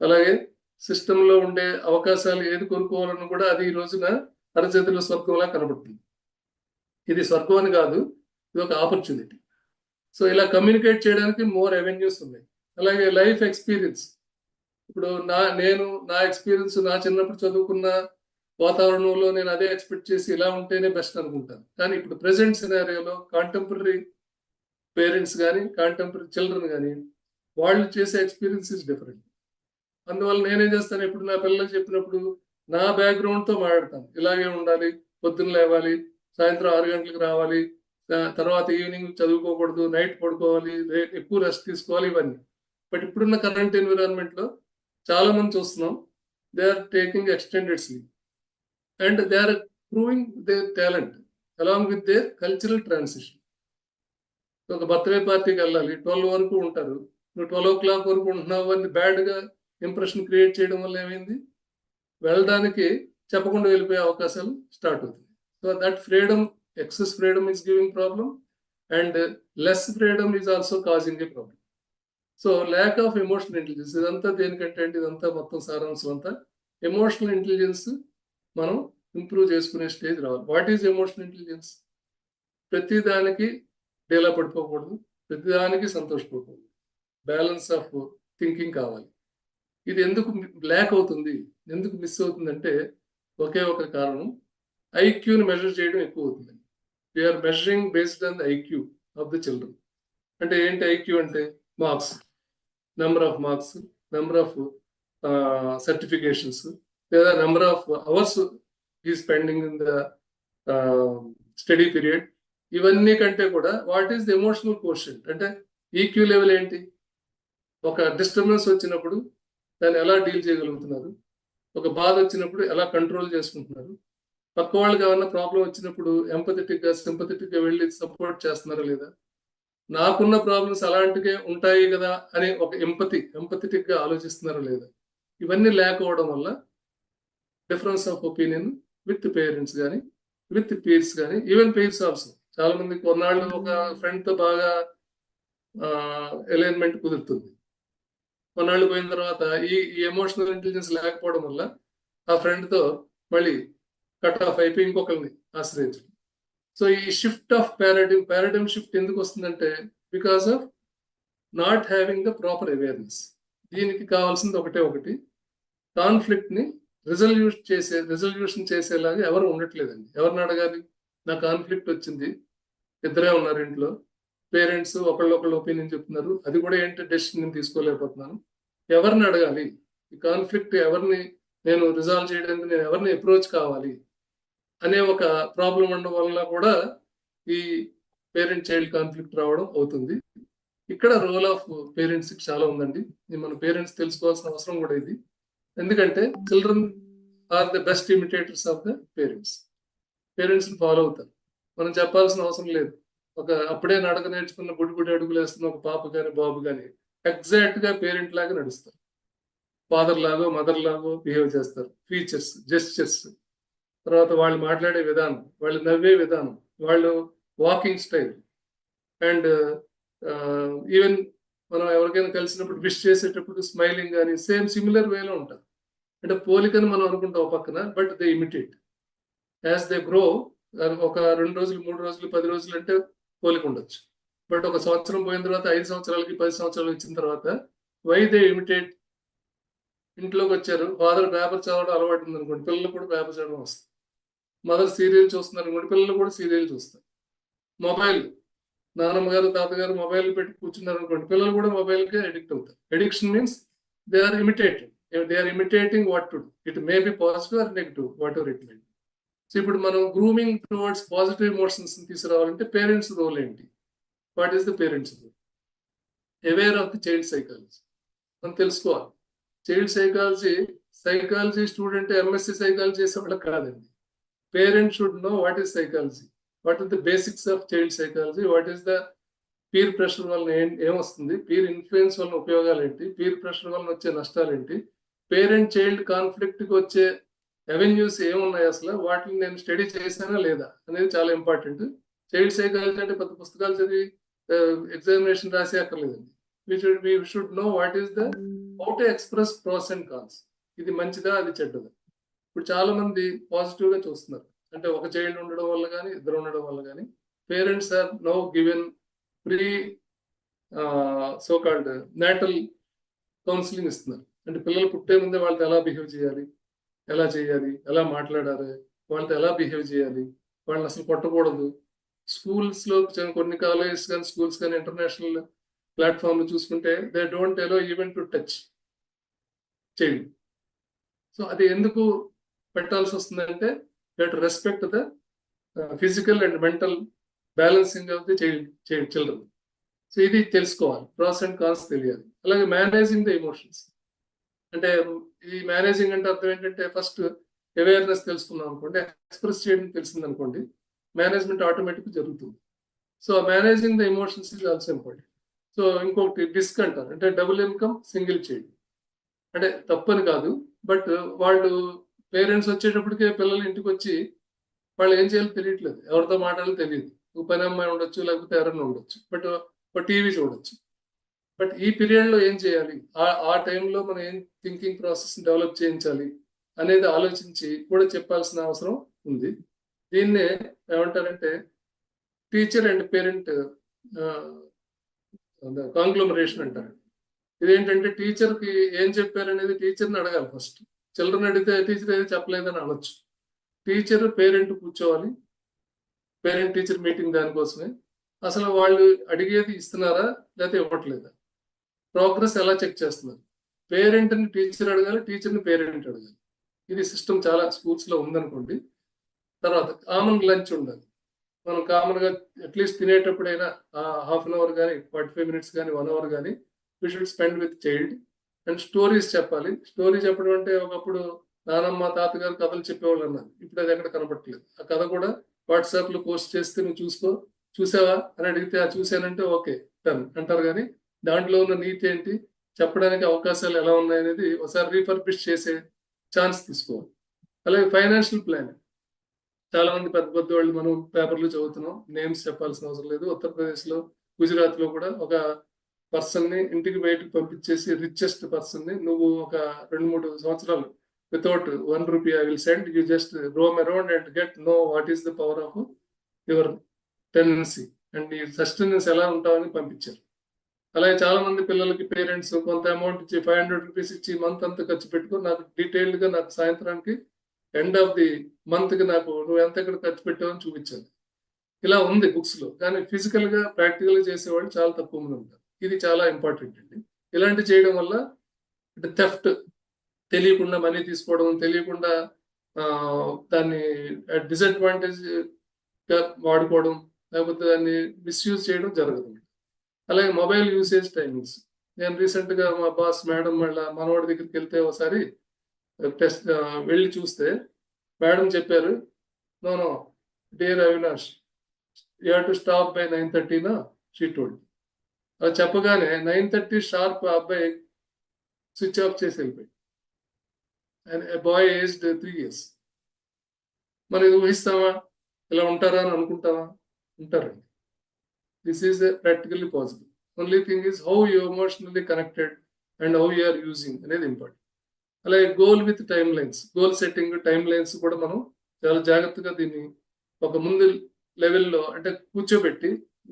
అలాగే సిస్టంలో ఉండే అవకాశాలు ఏది కొనుక్కోవాలని కూడా అది ఈ రోజున అరచేతిలో స్వర్గంలా కనబడుతుంది. ఇది స్వర్గం అని కాదు, ఇది ఒక ఆపర్చునిటీ. సో ఇలా కమ్యూనికేట్ చేయడానికి మోర్ అవెన్యూస్ ఉన్నాయి. అలాగే లైఫ్ ఎక్స్పీరియన్స్. ఇప్పుడు నా ఎక్స్పీరియన్స్, నా చిన్నప్పుడు చదువుకున్న వాతావరణంలో నేను అదే ఎక్స్పెక్ట్ చేసి ఇలా ఉంటేనే బెస్ట్ అనుకుంటాను. కానీ ఇప్పుడు ప్రెసెంట్ సినారియోలో కాంటెంపరీ పేరెంట్స్ కానీ కాంటెంపరీ చిల్డ్రన్ కానీ వాళ్ళు చేసే ఎక్స్పీరియన్స్ ఇస్ డిఫరెంట్. అందువల్ల నేనేం చేస్తాను, ఇప్పుడు నా పిల్లలకు చెప్పినప్పుడు నా బ్యాక్గ్రౌండ్తో మాట్లాడతాను. ఇలాగే ఉండాలి, పొద్దున్న లేవాలి, సాయంత్రం 6 గంటలకు రావాలి, తర్వాత ఈవినింగ్ చదువుకోకూడదు, నైట్ పడుకోవాలి, ఎక్కువ రెస్ట్ తీసుకోవాలి, ఇవన్నీ. బట్ ఇప్పుడున్న కరెంట్ ఎన్విరాన్మెంట్లో చాలా మంది చూస్తున్నాం, they are taking extended sleep and they are proving their talent along with their cultural transition. ఒక బర్త్డే పార్టీకి వెళ్ళాలి, 12 వరకు ఉంటారు, నువ్వు 12 o'clock వరకు ఉంటున్నావు అని బ్యాడ్గా ఇంప్రెషన్ క్రియేట్ చేయడం వల్ల ఏమైంది, వెళ్ళడానికి చెప్పకుండా వెళ్ళిపోయే అవకాశాలు స్టార్ట్ అవుతుంది. So that freedom, excess freedom is giving problem and less freedom is also causing A problem. So lack of emotional intelligence, ఇదంతా దేనికంటే అంటే ఇదంతా మొత్తం సారాంశం అంతా ఎమోషనల్ ఇంటెలిజెన్స్ మనం ఇంప్రూవ్ చేసుకునే స్టేజ్ రావాలి. What is emotional intelligence? ప్రతి దానికి డేలా పడిపోకూడదు, ప్రతిదానికి సంతోషపడకూడదు, బ్యాలెన్స్ ఆఫ్ థింకింగ్ కావాలి. ఇది ఎందుకు ల్యాక్ అవుతుంది, ఎందుకు మిస్ అవుతుందంటే ఒకే ఒక కారణం, ఐక్యూని మెజర్ చేయడం ఎక్కువ అవుతుంది. We are measuring based on the IQ of the children. అంటే ఏంటి ఐక్యూ అంటే? Marks, number of marks, number of certifications, లేదా నెంబర్ ఆఫ్ అవర్స్ ఈ spending in the study period. ఇవన్నీ కంటే కూడా what is the emotional quotient అంటే ఈక్యూ లెవెల్ ఏంటి? ఒక డిస్టర్బెన్స్ వచ్చినప్పుడు దాన్ని ఎలా డీల్ చేయగలుగుతున్నారు, ఒక బాధ వచ్చినప్పుడు ఎలా కంట్రోల్ చేసుకుంటున్నారు, పక్క వాళ్ళకి ఏమన్నా ప్రాబ్లం వచ్చినప్పుడు ఎంపథెటిక్గా సింపథెటిక్గా వెళ్ళి సపోర్ట్ చేస్తున్నారా లేదా, నాకున్న ప్రాబ్లమ్స్ అలాంటివే ఉంటాయి కదా అని ఒక ఎంపథెటిక్గా ఆలోచిస్తున్నారా లేదా. ఇవన్నీ ల్యాక్ అవ్వడం వల్ల difference of opinion with parents కానీ, విత్ పీర్స్ కానీ, ఈవెన్ పీర్స్ ఆల్సో. చాలా మంది కొన్నాళ్ళు ఒక ఫ్రెండ్తో బాగా అలైన్మెంట్ కుదురుతుంది, కొన్నాళ్ళు పోయిన తర్వాత ఈ ఎమోషనల్ ఇంటెలిజెన్స్ లేకపోవడం వల్ల ఆ ఫ్రెండ్తో మళ్ళీ కట్ ఆఫ్ అయిపోయి ఇంకొకరిని ఆశ్రయించడం. సో ఈ షిఫ్ట్ ఆఫ్ పారాడిమ్ షిఫ్ట్ ఎందుకు వస్తుందంటే because of not having the proper awareness. దీనికి కావాల్సింది ఒకటి, కాన్ఫ్లిక్ట్ని రిజల్యూషన్ చేసేలాగా ఎవరు ఉండట్లేదండి. ఎవరిని అడగాలి? నా కాన్ఫ్లిక్ట్ వచ్చింది, ఇద్దరే ఉన్నారు ఇంట్లో, పేరెంట్స్ ఒకళ్ళు ఒపీనియన్ చెప్తున్నారు, అది కూడా ఏంటి డెసిషన్ తీసుకోలేకపోతున్నాను, ఎవరిని అడగాలి? ఈ కాన్ఫ్లిక్ట్ ఎవరిని నేను రిజాల్వ్ చేయడానికి నేను ఎవరిని అప్రోచ్ కావాలి అనే ఒక ప్రాబ్లం ఉండడం వల్ల కూడా ఈ పేరెంట్ చైల్డ్ కాన్ఫ్లిక్ట్ రావడం అవుతుంది. ఇక్కడ రోల్ ఆఫ్ పేరెంట్స్ చాలా ఉందండి. మన పేరెంట్స్ తెలుసుకోవాల్సిన అవసరం కూడా ఇది. ఎందుకంటే children are the best imitators of the parents. పేరెంట్స్ని ఫాలో అవుతారు. మనం చెప్పాల్సిన అవసరం లేదు. అప్పుడే నడక నేర్చుకున్న బుడి అడుగులు వేస్తున్న ఒక పాప కానీ బాబు కానీ ఎగ్జాక్ట్గా పేరెంట్ లాగా నడుస్తారు. ఫాదర్ లాగో మదర్ లాగో బిహేవ్ చేస్తారు. ఫీచర్స్, జెస్చర్స్, తర్వాత వాళ్ళు మాట్లాడే విధానం, వాళ్ళు నవ్వే విధానం, వాళ్ళు వాకింగ్ స్టైల్ అండ్ ఈవెన్ మనం ఎవరికైనా కలిసినప్పుడు విష్ చేసేటప్పుడు స్మైలింగ్ కానీ సేమ్ సిమిలర్ వేలో ఉంటుంది. అంటే పోలికని మనం అనుకుంటాం ఒక పక్కన, but they imitate as they grow. ఒక 2 రోజులు 3 రోజులు 10 రోజులు అంటే పోలిక ఉండొచ్చు. బట్ ఒక సంవత్సరం పోయిన తర్వాత 5 సంవత్సరాలకి 10 సంవత్సరాలు వచ్చిన తర్వాత వై దే ఇమిటేట్. ఇంట్లోకి వచ్చారు, ఫాదర్ పేపర్ చదవడం అలవాటు ఉంది అనుకోండి, పిల్లలు కూడా పేపర్ చదవడం వస్తుంది. మదర్ సీరియల్ చూస్తున్నారు అనుకోండి, పిల్లలు కూడా సీరియల్ చూస్తారు. మొబైల్, నాన్నమ్మ గారు తాతగారు మొబైల్ పెట్టి కూర్చున్నారు అనుకోండి, పిల్లలు కూడా మొబైల్కే అడిక్ట్ అవుతారు. Addiction means they are imitating. They are imitating what to do. It may be positive or negative, whatever it may. So ఇప్పుడు మనం గ్రూమింగ్ టువర్డ్స్ పాజిటివ్ ఎమోషన్స్ తీసుకురావాలంటే పేరెంట్స్ రోల్ ఏంటి? What is the parents role? Aware of the child psychology మనం తెలుసుకోవాలి. Child psychology student MSc psychology చేసే వాళ్ళకి కాదండి. Parent should know what is psychology, what is the basics of child psychology, what is the peer pressure వలన ఏమొస్తుంది, peer influence వలన ఉపయోగాలు ఏంటి, పీర్ ప్రెషర్ వలన వచ్చే నష్టాలు ఏంటి, పేరెంట్ చైల్డ్ కాన్ఫ్లిక్ట్కి వచ్చే అవెన్యూస్ ఏమున్నాయి, అసలు వాటిని నేను స్టడీ చేశానా లేదా అనేది చాలా ఇంపార్టెంట్. చైల్డ్ సైకాలజీ అంటే పెద్ద పుస్తకాలు చదివి ఎగ్జామినేషన్ రాసే అక్కర్లేదండి. we should know what is the how to express pros and cons. ఇది మంచిదా, అది చెడ్డదా. ఇప్పుడు చాలా మంది పాజిటివ్ గా చూస్తున్నారు. అంటే ఒక చైల్డ్ ఉండడం వల్ల కానీ, ఇద్దరు ఉండడం వల్ల కానీ parents are now given pre so called natal counselling ఇస్తున్నారు. అంటే పిల్లలు పుట్టే ముందే వాళ్ళతో ఎలా బిహేవ్ చేయాలి, ఎలా మాట్లాడాలి, వాళ్ళతో ఎలా బిహేవ్ చేయాలి, వాళ్ళని అసలు కొట్టకూడదు. స్కూల్స్ లో కొన్ని కాలేజెస్ కానీ స్కూల్స్ కానీ ఇంటర్నేషనల్ ప్లాట్ఫామ్ చూసుకుంటే they don't allow even to touch child. So అది ఎందుకు పెట్టాల్సి వస్తుందంటే that respect the physical and mental balancing of the children. సో ఇది తెలుసుకోవాలి, ప్రాస్ అండ్ కాన్స్ తెలియాలి. అలాగే మేనేజింగ్ ద ఎమోషన్స్. అంటే ఈ మేనేజింగ్ అంటే అర్థం ఏంటంటే ఫస్ట్ అవేర్నెస్ తెలుసుకున్నాం అనుకోండి, ఎక్స్ప్రెస్ చేయడం తెలిసింది అనుకోండి, మేనేజ్మెంట్ ఆటోమేటిక్ జరుగుతుంది. So managing the emotions is also important. So ఇంకొకటి డిస్క్ అంటారు, అంటే డబుల్ ఇన్కమ్ సింగిల్ చైల్డ్. అంటే తప్పని కాదు, బట్ వాళ్ళు పేరెంట్స్ వచ్చేటప్పటికే పిల్లలు ఇంటికి వచ్చి వాళ్ళు ఏం చేయాలో తెలియట్లేదు, ఎవరితో మాట్లాడాలో తెలియదు. ఒక పని అమ్మాయి ఉండొచ్చు, లేకపోతే ఎవరైనా ఉండొచ్చు, బట్ ఒక టీవీ చూడొచ్చు. బట్ ఈ పీరియడ్లో ఏం చేయాలి, ఆ టైంలో మనం ఏం థింకింగ్ ప్రాసెస్ డెవలప్ చేయించాలి అనేది ఆలోచించి కూడా చెప్పాల్సిన అవసరం ఉంది. దీన్నే ఏమంటారంటే టీచర్ అండ్ పేరెంట్ కాంగ్లోమరేషన్ అంటారు. ఇదేంటంటే టీచర్కి ఏం చెప్పారనేది టీచర్ని అడగాలి ఫస్ట్. చిల్డ్రన్ అడిగితే టీచర్ ఏది చెప్పలేదని అనొచ్చు. టీచర్ పేరెంట్ కూర్చోవాలి, పేరెంట్ టీచర్ మీటింగ్ దానికోసమే. అసలు వాళ్ళు అడిగేది ఇస్తున్నారా లేకపోతే ఇవ్వట్లేదా, ప్రోగ్రెస్ ఎలా చెక్ చేస్తున్నారు, పేరెంట్ని టీచర్ అడగాలి, టీచర్ని పేరెంట్ అడగాలి. ఇది సిస్టమ్ చాలా స్కూల్స్లో ఉందనుకోండి. తర్వాత కామన్ లంచ్ ఉండాలి. మనం కామన్గా అట్లీస్ట్ తినేటప్పుడైనా హాఫ్ అన్ అవర్ కానీ 45 మినిట్స్ కానీ 1 అవర్ కానీ we should spend with child. And stories చెప్పాలి. స్టోరీ చెప్పడం అంటే ఒకప్పుడు నానమ్మ తాతగారు కథలు చెప్పేవాళ్ళు అన్నారు, ఇప్పుడు అది ఎక్కడ కనపడట్లేదు. ఆ కథ కూడా వాట్సాప్లో పోస్ట్ చేస్తే నువ్వు చూసావా అని అడిగితే చూశానంటే ఓకే డన్ అంటారు. కానీ దాంట్లో ఉన్న నీతి ఏంటి, చెప్పడానికి అవకాశాలు ఎలా ఉన్నాయనేది ఒకసారి రీపర్బిష్ చేసే ఛాన్స్ తీసుకోవాలి. అలాగే ఫైనాన్షియల్ ప్లానింగ్. చాలా మంది పెద్ద వాళ్ళు మనం పేపర్లు చదువుతున్నాం, నేమ్స్ చెప్పాల్సిన అవసరం లేదు. ఉత్తరప్రదేశ్లో, గుజరాత్లో కూడా ఒక పర్సన్ని ఇంటికి బయటకు పంపించేసి రిచెస్ట్ పర్సన్ని నువ్వు ఒక 2-3 సంవత్సరాలు without 1 rupee I will send you, just Rome around and get no what is the power of your tenancy and నీ సస్టెనెన్స్ ఎలా ఉంటావని పంపించారు. అలాగే చాలా మంది పిల్లలకి పేరెంట్స్ కొంత అమౌంట్ ఇచ్చి 500 రూపీస్ ఇచ్చి మంత్ అంతా ఖర్చు పెట్టుకో, నాకు డీటెయిల్డ్గా నాకు సాయంత్రానికి ఎండ్ ఆఫ్ ది మంత్కి నాకు నువ్వు ఎంత ఎక్కడ ఖర్చు పెట్టావని చూపించాలి. ఇలా ఉంది బుక్స్లో. కానీ ఫిజికల్గా ప్రాక్టికల్గా చేసేవాళ్ళు చాలా తక్కువ మంది ఉంటారు. ఇది చాలా ఇంపార్టెంట్ అండి. ఇలాంటి చేయడం వల్ల అంటే థెఫ్ట్, తెలియకుండా మనీ తీసుకోవడం, తెలియకుండా దాన్ని డిసడ్వాంటేజ్గా వాడుకోవడం, లేకపోతే దాన్ని మిస్యూజ్ చేయడం జరగదు. అలాగే మొబైల్ యూసేజ్ టైమింగ్స్. నేను రీసెంట్గా మా బాస్ మేడం వాళ్ళ మనవాడి దగ్గరికి వెళ్తే ఒకసారి టెస్ట్ వెళ్ళి చూస్తే మేడం చెప్పారు, no dear Avinash, you have to stop by 9:30 నా, షీ టోల్డ్. అది చెప్పగానే 9:30 షార్ప్ ఆ అబ్బాయి స్విచ్ ఆఫ్ చేసి వెళ్ళిపోయి. And a boy aged 3 years. మనం ఇది ఊహిస్తామా? ఇలా ఉంటారా అని అనుకుంటామా? ఉంటారండి. This is practically possible. Only thing is how you emotionally connected and how you are using అనేది ఇంపార్టెంట్. అలాగే goal with time lines, goal setting, time lines కూడా మనం చాలా జాగ్రత్తగా దీన్ని ఒక ముందు లెవెల్లో అంటే కూర్చోబెట్టి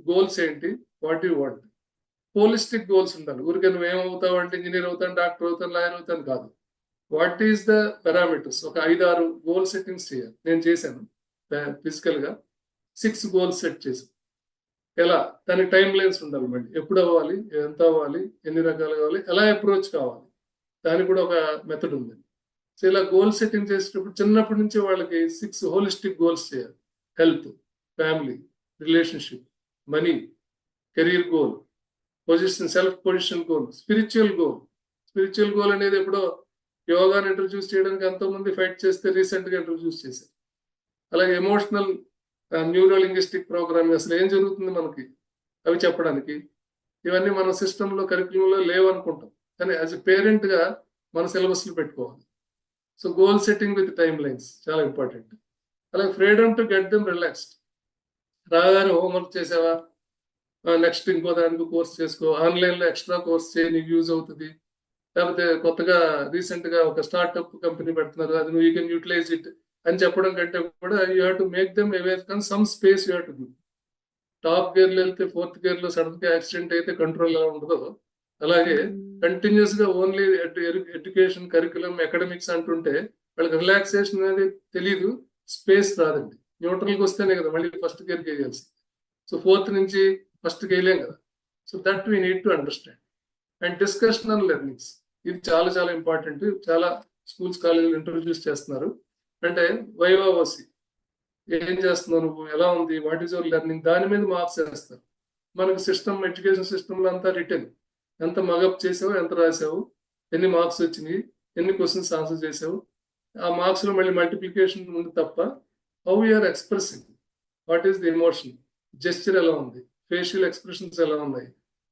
గోల్స్ ఏంటి, what you want, holistic goals ఉండాలి. ఊరికే నువ్వు ఏమవుతావు అంటే ఇంజనీర్ అవుతాను, డాక్టర్ అవుతాను, లాయర్ అవుతాను కాదు. What is the parameters? ఒక 5-6 గోల్ సెట్టింగ్స్ చేయాలి. నేను చేశాను ఫిజికల్ గా 6 గోల్స్ సెట్ చేశాను. ఎలా? దానికి టైం లైన్స్ ఉండాలి. మళ్ళీ ఎప్పుడు అవ్వాలి, ఎంత అవ్వాలి, ఎన్ని రకాలు కావాలి, ఎలా అప్రోచ్ కావాలి, దానికి కూడా ఒక మెథడ్ ఉంది. సో ఇలా గోల్ సెట్టింగ్ చేసేటప్పుడు చిన్నప్పటి నుంచి వాళ్ళకి 6 హోలిస్టిక్ గోల్స్ చేయాలి. Health, family, relationship, money, career goal, position, self position goal, spiritual goal. Spiritual goal అనేది ఎప్పుడో యోగాని ఇంట్రడ్యూస్ చేయడానికి ఎంతో మంది ఫైట్ చేస్తే రీసెంట్ గా ఇంట్రడ్యూస్ చేశారు. అలాగే ఎమోషనల్ న్యూరో లింగ్విస్టిక్ ప్రోగ్రామింగ్, అసలు ఏం జరుగుతుంది మనకి అవి చెప్పడానికి, ఇవన్నీ మన సిస్టంలో కరిక్యులంలో లేవు అనుకుంటాం. కానీ యాజ్ ఎ పేరెంట్ గా మన సిలబస్ లో పెట్టుకోవాలి. So goal setting with time lines చాలా ఇంపార్టెంట్. అలాగే freedom to get them relaxed. రాగానే హోంవర్క్ చేసావా, నెక్స్ట్ ఇంకో దానికి కోర్స్ చేసుకో, ఆన్లైన్ లో ఎక్స్ట్రా కోర్స్ చేయి, నీకు యూజ్ అవుతుంది. లేకపోతే కొత్తగా రీసెంట్ గా ఒక స్టార్ట్అప్ కంపెనీ పెడుతున్నారు, అది నువ్వు యూ కెన్ యూటిలైజ్ ఇట్ అని చెప్పడం కంటే కూడా you have to make them aware, కానీ some space you have to give. Top gear లో వెళ్తే 4th గేర్ లో సడన్ గా యాక్సిడెంట్ అయితే కంట్రోల్ ఎలా ఉండదో, అలాగే కంటిన్యూస్ గా ఓన్లీ ఎడ్యుకేషన్, కరికులం, అకాడమిక్స్ అంటుంటే వాళ్ళకి రిలాక్సేషన్ అనేది తెలియదు, స్పేస్ రాదండి. న్యూట్రల్కి వస్తేనే కదా మళ్ళీ ఫస్ట్ గేర్కి వేయాల్సి. సో 4th నుంచి ఫస్ట్కి వేయలేం కదా. So that we need to understand. And discussion and learnings, ఇది చాలా చాలా ఇంపార్టెంట్. చాలా స్కూల్స్, కాలేజీలు ఇంట్రొడ్యూస్ చేస్తున్నారు. అంటే వైవావసి, ఏం చేస్తున్నావు నువ్వు, ఎలా ఉంది, వాట్ ఈస్ యువర్ లెర్నింగ్, దాని మీద మార్క్స్ వేస్తారు. మనకు సిస్టమ్, ఎడ్యుకేషన్ సిస్టంలో అంతా రిటర్న్, ఎంత మగప్ చేసావు, ఎంత రాసావు, ఎన్ని మార్క్స్ వచ్చినాయి, ఎన్ని క్వశ్చన్స్ ఆన్సర్ చేసావు, ఆ మార్క్స్ లో మళ్ళీ మల్టిప్లికేషన్ ఉంది తప్ప how you are expressing, what is the emotion, gesture ఎలా ఉంది, ఫేషియల్ ఎక్స్ప్రెషన్స్ ఎలా ఉన్నాయి,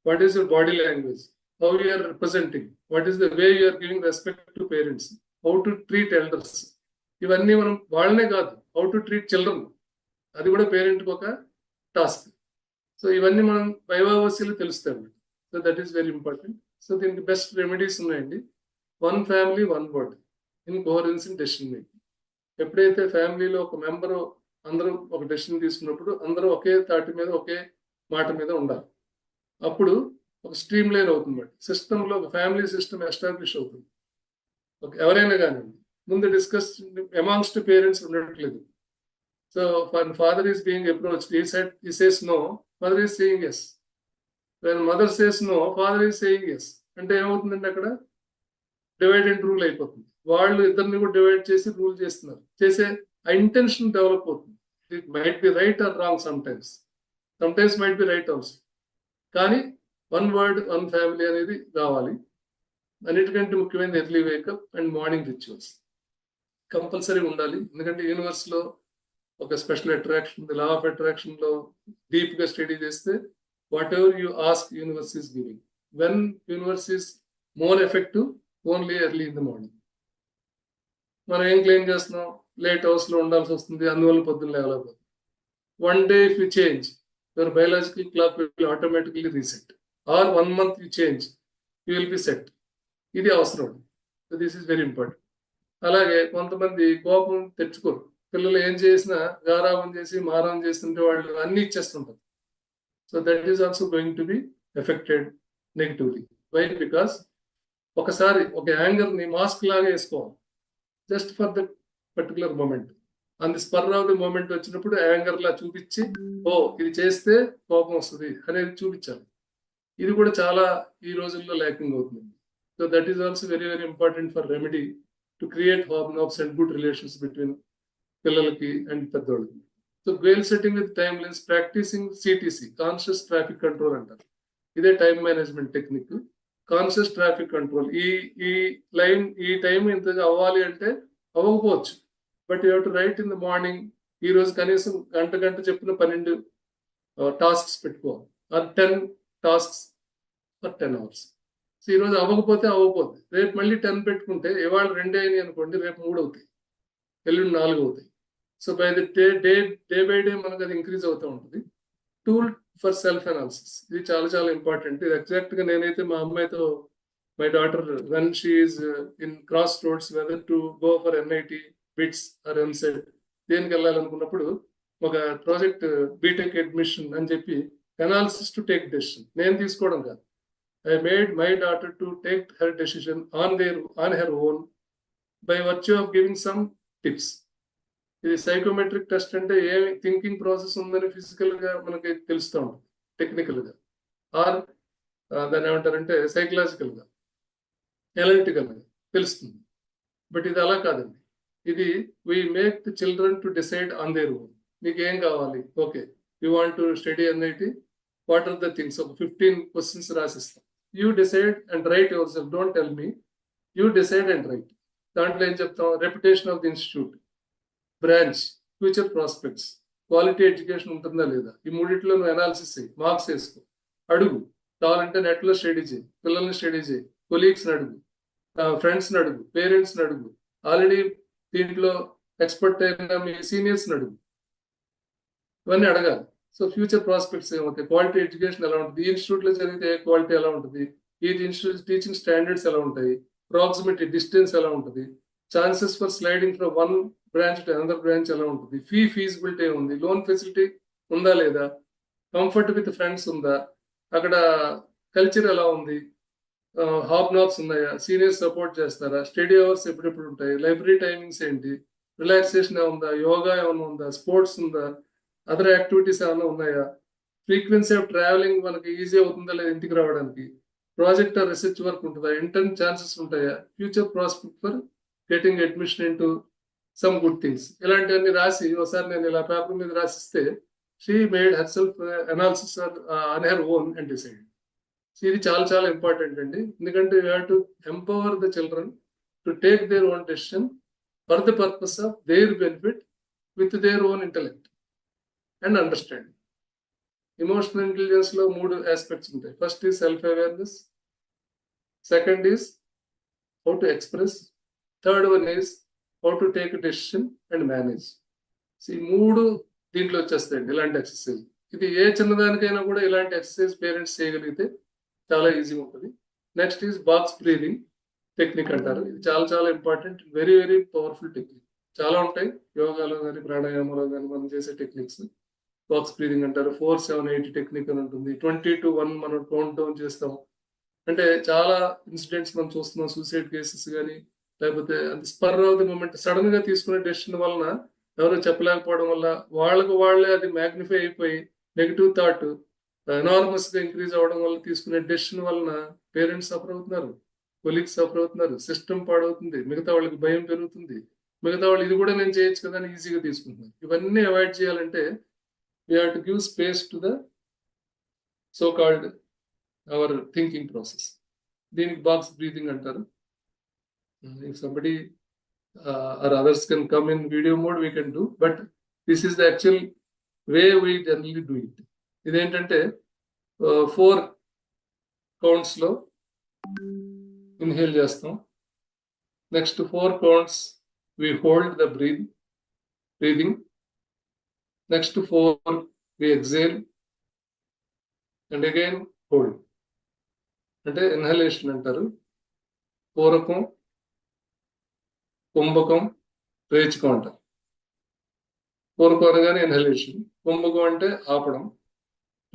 what is your body language, how you are representing, what is the way you are giving respect to parents, how to treat elders, ఇవన్నీ మనం వాళ్ళనే కాదు, how to treat children, అది కూడా పేరెంట్కి ఒక టాస్క్. సో ఇవన్నీ మనం వైవావస్యలు తెలుస్తాయి. So that is very important. So దీనికి బెస్ట్ రెమెడీస్ ఉన్నాయండి. 1 family 1 word in coherence in decision making. ఎప్పుడైతే ఫ్యామిలీలో ఒక మెంబరు అందరూ ఒక డెసిషన్ తీసుకున్నప్పుడు అందరూ ఒకే తాటి మీద, ఒకే మాట మీద ఉండాలి. అప్పుడు ఒక స్ట్రీమ్ లైన్ అవుతుంది. సిస్టంలో ఒక ఫ్యామిలీ సిస్టమ్ ఎస్టాబ్లిష్ అవుతుంది. ఎవరైనా కానీ ముందు డిస్కస్ అమాంగ్స్ట్ పేరెంట్స్ ఉండట్లేదు. So father is being approached, he says no, mother is saying yes. when mother says no, father is saying yes. అంటే ఏమవుతుందండి, అక్కడ డివైడ్ అండ్ రూల్ అయిపోతుంది. వాళ్ళు ఇద్దరిని కూడా డివైడ్ చేసి రూల్ చేస్తున్నారు. చేసే ఆ ఇంటెన్షన్ డెవలప్ అవుతుంది. It might be right are wrong, sometimes might be right also. కానీ 1 word 1 family అనేది కావాలి. అన్నిటికంటే ముఖ్యమైనది early wake up and morning rituals compulsory ఉండాలి. ఎందుకంటే యూనివర్స్ లో ఒక special attraction, law of attraction లో డీప్ గా స్టడీ చేస్తే what ever you ask universe is giving. When universe is more effective only early in the morning. మనం ఏం claim చేస్తున్నాం, లేట్ హౌస్ లో ఉండాల్సి వస్తుంది, అందువల్ల పొద్దున్న లేవలేకపోతుంది. 1 day if you change, your biological clock will automatically reset. Or 1 month you change, you will be set. ఇది అవసరం. So this is very important. అలాగే కొంతమంది కోపం తెచ్చుకోరు. పిల్లలు ఏం చేసినా గారాబం చేసి, మారం చేస్తుంటే వాళ్ళు అన్ని ఇచ్చేస్తుంటారు. So that is also going to be affected negatively. Why? Because ఒకసారి ఒక యాంగర్ ని మాస్క్ లాగా వేసుకోవాలి, just for the particular moment. On the spur of the moment వచ్చినప్పుడు యాంగర్ లా చూపించి, ఓ ఇది చేస్తే కోపం వస్తుంది అనేది చూపించాలి. ఇది కూడా చాలా ఈ రోజుల్లో ల్యాకింగ్ అవుతుంది. So that is also very very important for remedy to create hormones and good relations between పిల్లలకి అండ్ పెద్దవాళ్ళకి. So goal setting with time lines, practising CTC, conscious traffic control అంటారు. ఇదే time management technique. Conscious traffic control, ఈ time ఇంతగా అవ్వాలి అంటే అవ్వకపోవచ్చు, but you have to write in the morning ఈ రోజు కనీసం గంట చెప్పిన 12 టాస్క్స్ పెట్టుకోవాలి, or 10 tasks for 10 hours. So ఈ రోజు అవ్వకపోతే అవ్వకపోతే రేపు మళ్ళీ 10 పెట్టుకుంటే ఇవాళ 2 అయినాయి అనుకోండి, రేపు 3 అవుతాయి, ఎల్లుండి 4 అవుతాయి. So by the day by day మనకు అది ఇంక్రీజ్ అవుతూ ఉంటుంది. టూల్ ఫర్ సెల్ఫ్ అనాలిసిస్, ఇది చాలా ఇంపార్టెంట్. ఇది ఎగ్జాక్ట్ గా నేనైతే మా అమ్మాయితో, my daughter when she is in cross roads whether to go for NIT, BITS or EAMCET, దేనికి వెళ్ళాలనుకున్నప్పుడు ఒక ప్రాజెక్ట్ బీటెక్ అడ్మిషన్ అని చెప్పి అనాలిసిస్ టు టేక్ డెసిషన్ నేను తీసుకోవడం కాదు. I made my daughter to take her decision on her own by virtue of giving some tips. ఇది psychometric test అంటే ఏ థింకింగ్ ప్రాసెస్ ఉందని ఫిజికల్ గా మనకి తెలుస్తూ ఉంటుంది, టెక్నికల్ గా, ఆర్ దాన్ని ఏమంటారంటే సైకలాజికల్ గా, అనలిటికల్ గా తెలుస్తుంది. బట్ ఇది అలా కాదండి. ఇది we make the children to decide on their own. మీకు ఏం కావాలి, okay you want to study NIT, what are the things, ఒక 15 క్వశ్చన్స్ రాసిస్తాం. You decide and write yourself, don't tell me, you decide and write. దాంట్లో ఏం చెప్తాం, reputation of the institute, branch, future prospects, quality education ఉంటుందా లేదా, ఈ మూడిట్లో నువ్వు అనాలిసిస్ చేయి, మార్క్స్ వేసుకో, అడుగు, కావాలంటే నెట్లో స్టడీ చేయి, పిల్లల్ని స్టడీ చేయి, కొలీగ్స్ని అడుగు, ఫ్రెండ్స్ని అడుగు, పేరెంట్స్ని అడుగు, ఆల్రెడీ దీంట్లో ఎక్స్పర్ట్ అయిన మీ సీనియర్స్ని అడుగు, ఇవన్నీ అడగాలి. సో ఫ్యూచర్ ప్రాస్పెక్ట్స్ ఏమవుతాయి, క్వాలిటీ ఎడ్యుకేషన్ ఎలా ఉంటుంది, ఈ ఇన్స్టిట్యూట్ లో జరిగితే క్వాలిటీ ఎలా ఉంటుంది, ఈ ఇన్స్టిట్యూట్ టీచింగ్ స్టాండర్డ్స్ ఎలా ఉంటాయి, ప్రాక్సిమిటీ డిస్టెన్స్ ఎలా ఉంటుంది, chances for sliding from one branch to another branch ఎలా ఉంటుంది, ఫీజిబిలిటీ ఉంది, లోన్ ఫెసిలిటీ ఉందా లేదా, కంఫర్ట్ విత్ ఫ్రెండ్స్ ఉందా, అక్కడ కల్చర్ ఎలా ఉంది, హాబ్ నాబ్స్ ఉన్నాయా, సీనియర్స్ సపోర్ట్ చేస్తారా, స్టడీ అవర్స్ ఎప్పుడెప్పుడు ఉంటాయి, లైబ్రరీ టైమింగ్స్ ఏంటి, రిలాక్సేషన్ ఉందా, యోగా ఏమైనా ఉందా, స్పోర్ట్స్ ఉందా, అదర్ యాక్టివిటీస్ ఏమైనా ఉన్నాయా, ఫ్రీక్వెన్సీ ఆఫ్ ట్రావెలింగ్ మనకి ఈజీ అవుతుందా లేదా ఇంటికి రావడానికి, ప్రాజెక్ట్ ఆర్ రీసెర్చ్ వర్క్ ఉంటుందా, ఇంటర్న్ ఛాన్సెస్ ఉంటాయా, future prospect for getting admission in to some good things, ఇలాంటివన్నీ రాసి ఒకసారి నేను ఇలా పేపర్ మీద రాసిస్తే she made her self analysis on her own and decide. ఇది చాలా ఇంపార్టెంట్ అండి. ఎందుకంటే you have to empower the children to take their own decision for the purpose of there benefit with their own intellect and understanding. Emotional intelligence లో 3 aspects ఉంటాయి. First is self awareness, second is how to express, third one is how to take decision and manage. ఈ 3 దీంట్లో వచ్చేస్తాయండి ఇలాంటి exercise. ఇది ఏ చిన్నదానికైనా కూడా ఇలాంటి exercise parents చేయగలిగితే చాలా ఈజీ ఉంటుంది. Next is box breathing technique అంటారు. ఇది చాలా ఇంపార్టెంట్, వెరీ పవర్ఫుల్ టెక్నిక్. చాలా ఉంటాయి యోగాలో కానీ ప్రాణాయామంలో కానీ మనం చేసే టెక్నిక్స్. బాక్స్ బ్రీదింగ్ అంటారు. 4-7-8 టెక్నిక్ అని ఉంటుంది. 20 to 1 మనం కౌంట్ డౌన్ చేస్తాం. అంటే చాలా ఇన్సిడెంట్స్ మనం చూస్తున్నాం, సూసైడ్ కేసెస్ కానీ, లేకపోతే అది spur of the moment, sudden గా తీసుకునే డెసిషన్ వలన, ఎవరో చెప్పలేకపోవడం వల్ల వాళ్ళకు వాళ్ళే అది మ్యాగ్నిఫై అయిపోయి నెగిటివ్ థాట్ ఎనార్మస్ గా ఇంక్రీజ్ అవ్వడం వల్ల తీసుకునే డెసిషన్ వలన పేరెంట్స్ సఫర్ అవుతున్నారు, కొలీగ్స్ సఫర్ అవుతున్నారు, సిస్టమ్ పాడవుతుంది, మిగతా వాళ్ళకి భయం పెరుగుతుంది, మిగతా వాళ్ళు ఇది కూడా నేను చేయొచ్చు కదా అని ఈజీగా తీసుకుంటున్నారు. ఇవన్నీ అవాయిడ్ చేయాలంటే we have to give space to the so-called our thinking process. దీనికి బాక్స్ బ్రీతింగ్ అంటారు. If somebody or others can come in video mode, we can do, but this is the actual way we generally do it. ఇదేంటంటే 4 counts లో inhale చేస్తాం. Next 4 counts we hold the breathing. Next 4 we exhale and again hold. అంటే inhalation అంటారు. పూరకం, కుంభకం, రేచకం అంటారు. పూరకం అనగానే inhalation, కుంభకం అంటే ఆపడం,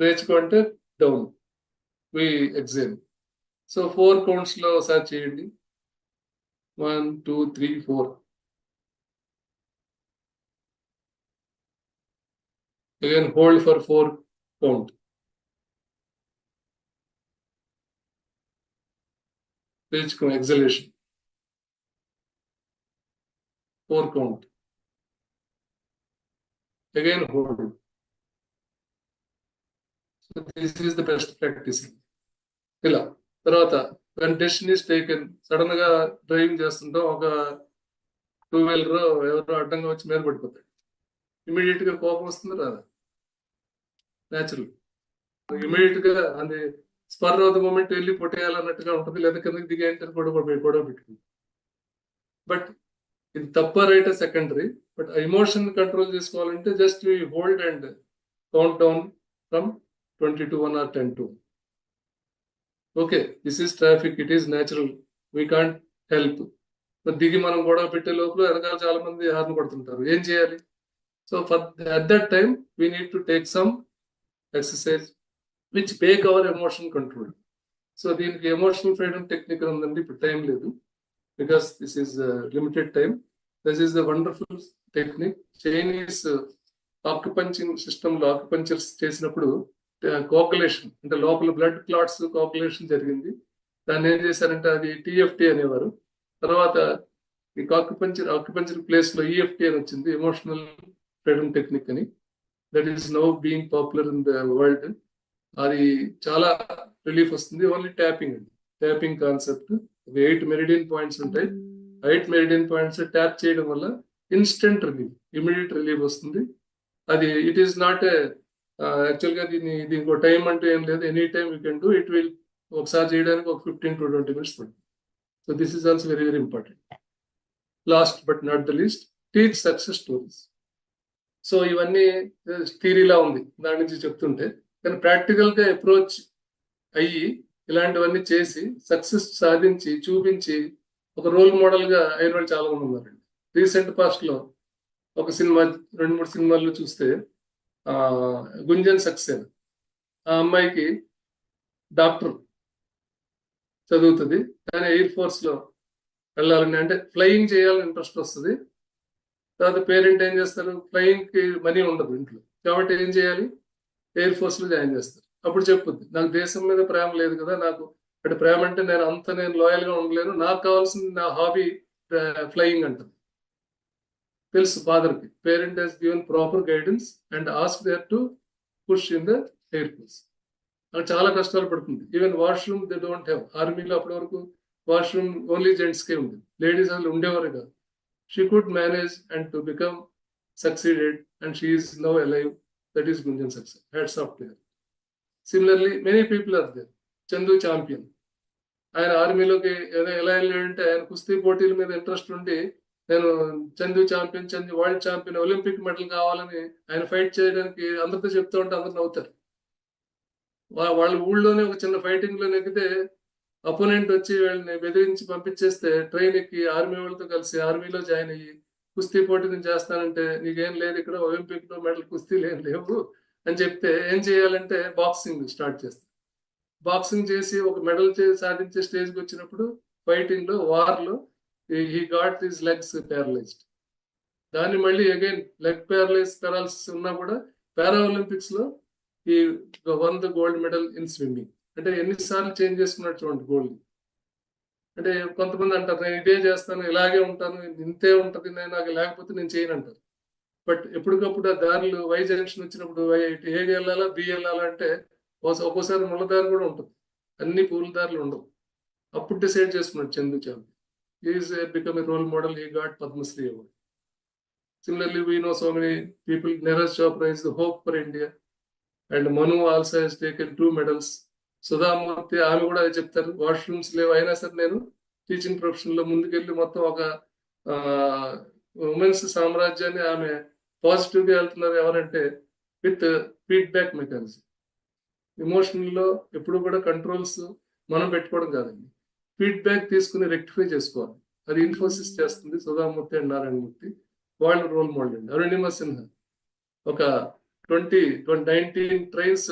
రేచకం అంటే డౌన్, వి ఎగ్జేల్. సో 4 counts లో ఒకసారి చేయండి. 1 2 3 4. Again hold for 4 count. రేచకం, exhalation, 4 count. Again hold. So this is the best practice. ఇలా తర్వాత when decision is taken, sudden గా డ్రైవింగ్ చేస్తుంటాం, ఒక 2-wheeler ఎవరో అడ్డంగా వచ్చి మీద పడిపోతాడు. ఇమీడియట్ గా కోపం వస్తుంది రాదా? న్యాచురల్. ఇమీడియట్ గా అది స్పర్ ఆఫ్ ద మూమెంట్ వెళ్ళి కొట్టేయాలన్నట్టుగా ఉంటుంది, లేదా కిందకి దిగేంటే గొడవ పెట్టుకుంది. బట్ ఇది తప్ప right secondary. But emotion control చేసుకోవాలంటే just hold and count down from 20 to 1 or 10 to 1. Okay, this is traffic, it is natural, we can't help. దిగి మనం గొడవ పెట్టే లోపల వెనకాల చాలా మంది హార్న్ కొడుతుంటారు, ఏం చేయాలి? So for at that time we need to take some exercise which make our emotion control. So దీనికి ఎమోషనల్ ఫ్రీడమ్ టెక్నిక్ ఉందండి, ఇప్పుడు టైం లేదు because this is limited time. This is the wonderful technique. Chinese ఆక్యుపంచింగ్ system లో acupunctures చేసినప్పుడు కోకులేషన్ అంటే లోపల blood clots కోకులేషన్ జరిగింది. దాన్ని ఏం చేశారంటే అది టిఎఫ్టి అనేవారు. తర్వాత ఈ ఆక్యుపంచర్ ప్లేస్ లో ఈఎఫ్టి అని వచ్చింది, ఎమోషనల్ ఫ్రీడమ్ టెక్నిక్ అని. That is now being popular in the world. అది చాలా రిలీఫ్ వస్తుంది. ఓన్లీ ట్యాపింగ్ అండి, ట్యాపింగ్ కాన్సెప్ట్. 8 మెరిడియన్ పాయింట్స్ ఉంటాయి. 8 మెరిడియన్ పాయింట్స్ ట్యాప్ చేయడం వల్ల ఇన్స్టెంట్ రిలీఫ్, ఇమీడియట్ రిలీఫ్ వస్తుంది. అది ఇట్ ఈస్ నాట్ యాక్చువల్గా దీనికి ఒక టైం అంటూ ఏం లేదు, any time you can do it. Will ఒకసారి చేయడానికి ఒక 15 to 20 minutes పడుతుంది. So this is also very very important. Last but not the least, teach success stories. So ఇవన్నీ థియరీలా ఉంది దాని నుంచి చెప్తుంటే, కానీ ప్రాక్టికల్ గా అప్రోచ్ అయ్యి ఇలాంటివన్నీ చేసి సక్సెస్ సాధించి చూపించి ఒక రోల్ మోడల్ గా అయిన వాళ్ళు చాలా మంది ఉన్నారండి. రీసెంట్ పాస్ట్ లో ఒక సినిమా, 2-3 సినిమాల్లో చూస్తే గుంజన్ సక్సేనా, ఆ అమ్మాయికి డాక్టర్ చదువుతుంది కానీ ఎయిర్ ఫోర్స్ లో వెళ్ళాలని, అంటే ఫ్లయింగ్ చేయాలని ఇంట్రెస్ట్ వస్తుంది. తర్వాత పేరెంట్ ఏం చేస్తారు, ఫ్లయింగ్ కి మనీ ఉండదు ఇంట్లో, కాబట్టి ఏం చేయాలి, ఎయిర్ ఫోర్స్ లో జాయిన్ చేస్తారు. అప్పుడు చెప్పుద్ది, నాకు దేశం మీద ప్రేమ లేదు కదా, నాకు అంటే ప్రేమ అంటే నేను లాయల్ గా ఉండలేను, నాకు కావాల్సింది నా హాబీ ఫ్లయింగ్ అంటుంది. తెలుసు ఫాదర్ కి, parent he's given proper guidance and ask there to push in the air force. అక్కడ చాలా కష్టాలు పడుతుంది. Even washroom they don't have. ఆర్మీలో అప్పటి వరకు వాష్రూమ్ ఓన్లీ జెంట్స్కే ఉంది, లేడీస్ అసలు ఉండేవారు కాదు. She could manage and to become succeeded and she is now alive. That is Gunjan success. Hats off to her. Similarly many people are there. Chandu champion, ఆయన ఆర్మీలోకి ఎలా వెళ్ళాడంటే ఆయన కుస్తీ పోటీల మీద ఇంట్రెస్ట్ ఉండి, నేను Chandu world champion, Olympic medal కావాలని ఆయన ఫైట్ చేయడానికి అందరితో చెప్తూ ఉంటే అందరు నవ్వుతారు. వాళ్ళ ఊళ్ళోనే ఒక చిన్న ఫైటింగ్ లో నెగ్గితే అపోనెంట్ వచ్చి వీళ్ళని బెదిరించి పంపించేస్తే ట్రైన్ ఎక్కి ఆర్మీ వాళ్ళతో కలిసి ఆర్మీలో జాయిన్ అయ్యి కుస్తీ పోటీ నేను చేస్తానంటే, నీకేం లేదు ఇక్కడ ఒలింపిక్ లో మెడల్ కుస్తీలు ఏం లేవు అని చెప్తే ఏం చేయాలంటే బాక్సింగ్ స్టార్ట్ చేస్తారు. బాక్సింగ్ చేసి ఒక మెడల్ సాధించే స్టేజ్కి వచ్చినప్పుడు ఫైటింగ్ లో వార్ లో he got his legs paralysed. దాన్ని మళ్ళీ అగైన్ లెగ్ పారాలిసిస్ ఉన్నా కూడా పారా ఒలింపిక్స్ లో ఈ one the gold medal in swimming. అంటే ఎన్నిసార్లు చేంజ్ చేసుకున్నాడు చూడండి గోల్డ్. అంటే కొంతమంది అంటారు, నేను ఇదే చేస్తాను, ఇలాగే ఉంటాను, ఇంతే ఉంటది, నాకు లేకపోతే నేను చేయను అంటారు. బట్ ఎప్పటికప్పుడు ఆ దారులు వై జంక్షన్ వచ్చినప్పుడు ఏ వెళ్ళాలా బి వెళ్ళాలా అంటే ఒక్కోసారి ముళ్ళ దారి కూడా ఉంటుంది, అన్ని పూల దారులు ఉండవు. అప్పుడు డిసైడ్ చేసుకున్నాడు Chandu champion. Is become a role model. He got Padma Shri award. Similarly, we know so many people. Neeraj Chopra is the hope for India. And Manu also has taken 2 medals. Sudha Murty ఆమె కూడా అది చెప్తారు, వాష్రూమ్స్ లేవు అయినా సరే నేను టీచింగ్ ప్రొఫెషన్ లో ముందుకెళ్ళి మొత్తం ఒక ఉమెన్స్ సామ్రాజ్యాన్ని ఆమె పాజిటివ్ గా వెళ్తున్నారు. ఎవరంటే విత్ ఫీడ్బ్యాక్ మెకానిజం. ఎమోషనల్ లో ఎప్పుడు కూడా కంట్రోల్స్ మనం పెట్టుకోవడం కాదండి, ఫీడ్బ్యాక్ తీసుకుని రెక్టిఫై చేసుకోవాలి. అది ఇన్ఫోసిస్ చేస్తుంది, సుధామూర్తి అండ్ నారాయణమూర్తి వాళ్ళు రోల్ మోడల్ అండి. అరుణిమ సిన్హా ఒక 19 ట్రైన్స్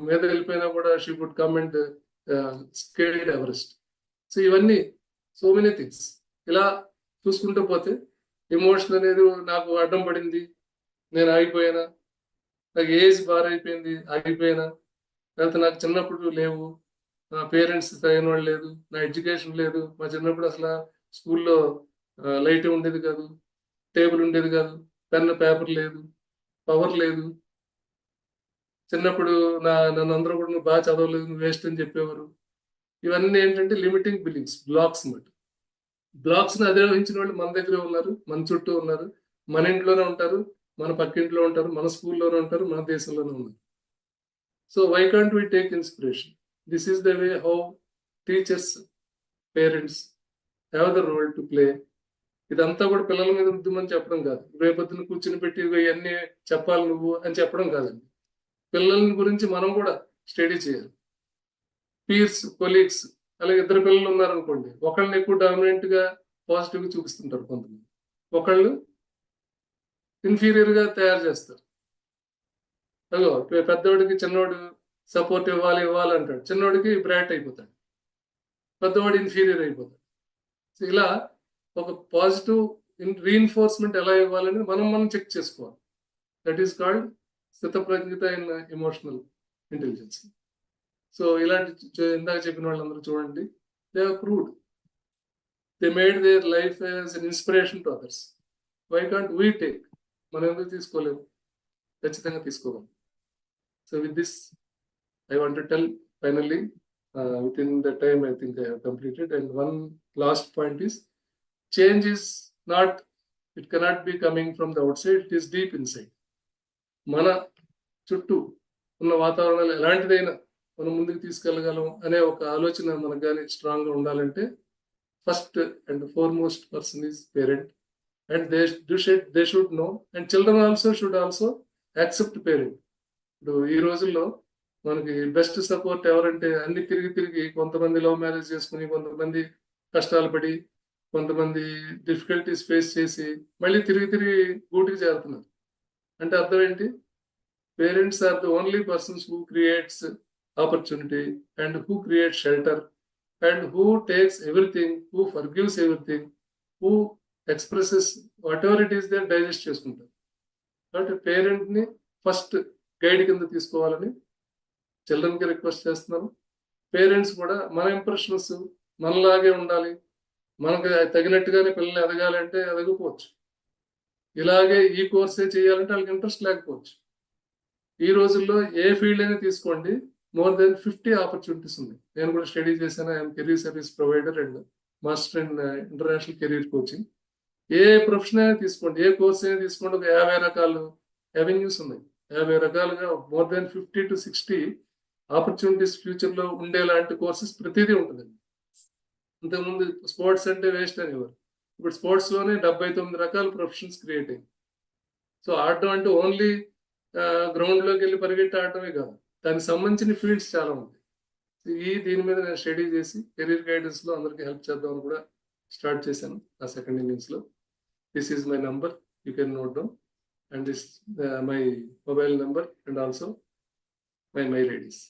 మీద వెళ్ళిపోయినా కూడా she would come and scaled Everest. So ఇవన్నీ సో మెనీ థింగ్స్. ఇలా చూసుకుంటూ పోతే ఎమోషన్ అనేది నాకు అడ్డం పడింది, నేను ఆగిపోయినా, నాకు ఏజ్ బార్ అయిపోయింది ఆగిపోయినా, లేకపోతే నాకు చిన్నప్పుడు లేవు, నా పేరెంట్స్ తగిన వాళ్ళు లేదు, నా ఎడ్యుకేషన్ లేదు, మా చిన్నప్పుడు అసలు స్కూల్లో లైట్ ఉండేది కాదు, టేబుల్ ఉండేది కాదు, పెన్ పేపర్ లేదు, పవర్ లేదు, చిన్నప్పుడు నన్ను అందరూ కూడా నువ్వు బాగా చదవలేదు, నువ్వు వేస్ట్ అని చెప్పేవారు. ఇవన్నీ ఏంటంటే లిమిటింగ్ బిలీఫ్స్, బ్లాక్స్ అన్నమాట. బ్లాక్స్ ని అధిరోహించిన వాళ్ళు మన దగ్గరే ఉన్నారు, మన చుట్టూ ఉన్నారు, మన ఇంట్లోనే ఉంటారు, మన పక్కింట్లో ఉంటారు, మన స్కూల్లోనే ఉంటారు, మన దేశంలోనే ఉన్నారు. So why can't we take inspiration? This is the way how teachers, parents have the role to play. ఇదంతా కూడా పిల్లల మీద రుద్దమని చెప్పడం కాదు. రేపొద్దున కూర్చుని పెట్టి ఇగో ఇయన్నీ చెప్పాలి నువ్వు అని చెప్పడం కాదండి. పిల్లల గురించి మనం కూడా స్టడీ చేయాలి. పీర్స్, కొలీగ్స్, అలాగే ఇద్దరు పిల్లలు ఉన్నారనుకోండి. ఒకళ్ళని ఎక్కువ డామినెంట్‌గా పాజిటివ్‌గా చూపిస్తుంటారు కొంతమంది. ఒకళ్ళు ఇన్ఫీరియర్‌గా తయారు చేస్తారు. అదిగో పెద్దోడికి చిన్నోడు సపోర్ట్ ఇవ్వాలంటాడు. చిన్నోడికి బ్రాట్ అయిపోతాడు. పెద్దవాడు ఇన్ఫీరియర్ అయిపోతాడు. సో ఇలా ఒక పాజిటివ్ రీఇన్ఫోర్స్‌మెంట్ ఎలా ఇవ్వాలని మనం చెక్ చేసుకోవాలి. దట్ ఈస్ కాల్డ్ స్థితప్రజ్ఞత ఇన్ ఎమోషనల్ ఇంటెలిజెన్స్. సో ఇలాంటి ఇందాక చెప్పిన వాళ్ళందరూ చూడండి. They have proved. They made their life as an inspiration to others. Why can't we take? మనం ఎందుకు తీసుకోలేము? ఖచ్చితంగా తీసుకోగలం. So with this I want to tell finally, within the time I think I have completed. And one last point is, change is not, it cannot be coming from the outside, it is deep inside. మన చుట్టూ ఉన్న వాతావరణాలు ఎలాంటిదైనా మనం ముందుకు తీసుకెళ్ళగలం అనే ఒక ఆలోచన మనకు కానీ స్ట్రాంగ్గా ఉండాలంటే first and foremost person is parent. And they should know, and children also should also accept parent. ఇప్పుడు ఈ రోజుల్లో మనకి బెస్ట్ సపోర్ట్ ఎవరంటే అన్ని తిరిగి కొంతమంది లవ్ మ్యారేజ్ చేసుకుని, కొంతమంది కష్టాలు పడి, కొంతమంది డిఫికల్టీస్ ఫేస్ చేసి మళ్ళీ తిరిగి గూటికి చేరుతున్నారు. అంటే అర్థం ఏంటి? Parents are the only persons who creates opportunity and who create shelter and who takes everything, who forgives everything, who expresses whatever it is they digest చేసుకుంటారు. కాబట్టి పేరెంట్ని ఫస్ట్ గైడ్ కింద తీసుకోవాలని చిల్డ్రన్కి రిక్వెస్ట్ చేస్తున్నాను. పేరెంట్స్ కూడా మన impressions మనలాగే ఉండాలి, మనకు తగినట్టుగానే పిల్లలు ఎదగాలి అంటే ఎదగకపోవచ్చు. ఇలాగే ఈ కోర్సే చేయాలంటే వాళ్ళకి ఇంట్రెస్ట్ లేకపోవచ్చు. ఈ రోజుల్లో ఏ ఫీల్డ్ అయినా తీసుకోండి, మోర్ దెన్ 50 ఆపర్చునిటీస్ ఉన్నాయి. నేను కూడా స్టడీ చేశాను. I'm career service provider and master in international career coaching. A profession అయినా తీసుకోండి, ఏ కోర్స్ అయినా తీసుకోండి, ఒక 50 రకాలు అవెన్యూస్ ఉన్నాయి. 50 రకాలుగా మోర్ దెన్ 50 to 60 ఆపర్చునిటీస్ ఫ్యూచర్లో ఉండేలాంటి కోర్సెస్ ప్రతిదీ ఉంటుందండి. ఇంతకుముందు స్పోర్ట్స్ అంటే వేస్ట్ అనేవారు. ఇప్పుడు స్పోర్ట్స్లోనే 79 రకాల ప్రొఫెషన్స్ క్రియేట్ అయ్యాయి. సో ఆడడం అంటే ఓన్లీ గ్రౌండ్లోకి వెళ్ళి పరిగెట్టి ఆడటమే కాదు, దానికి సంబంధించిన ఫీల్డ్స్ చాలా ఉంటాయి. దీని మీద నేను స్టడీ చేసి కెరీర్ గైడెన్స్లో అందరికీ హెల్ప్ చేద్దామని కూడా స్టార్ట్ చేశాను ఆ సెకండ్ ఇన్నింగ్స్లో. This is my number, you can note down, and this my mobile number and also my mail IDs.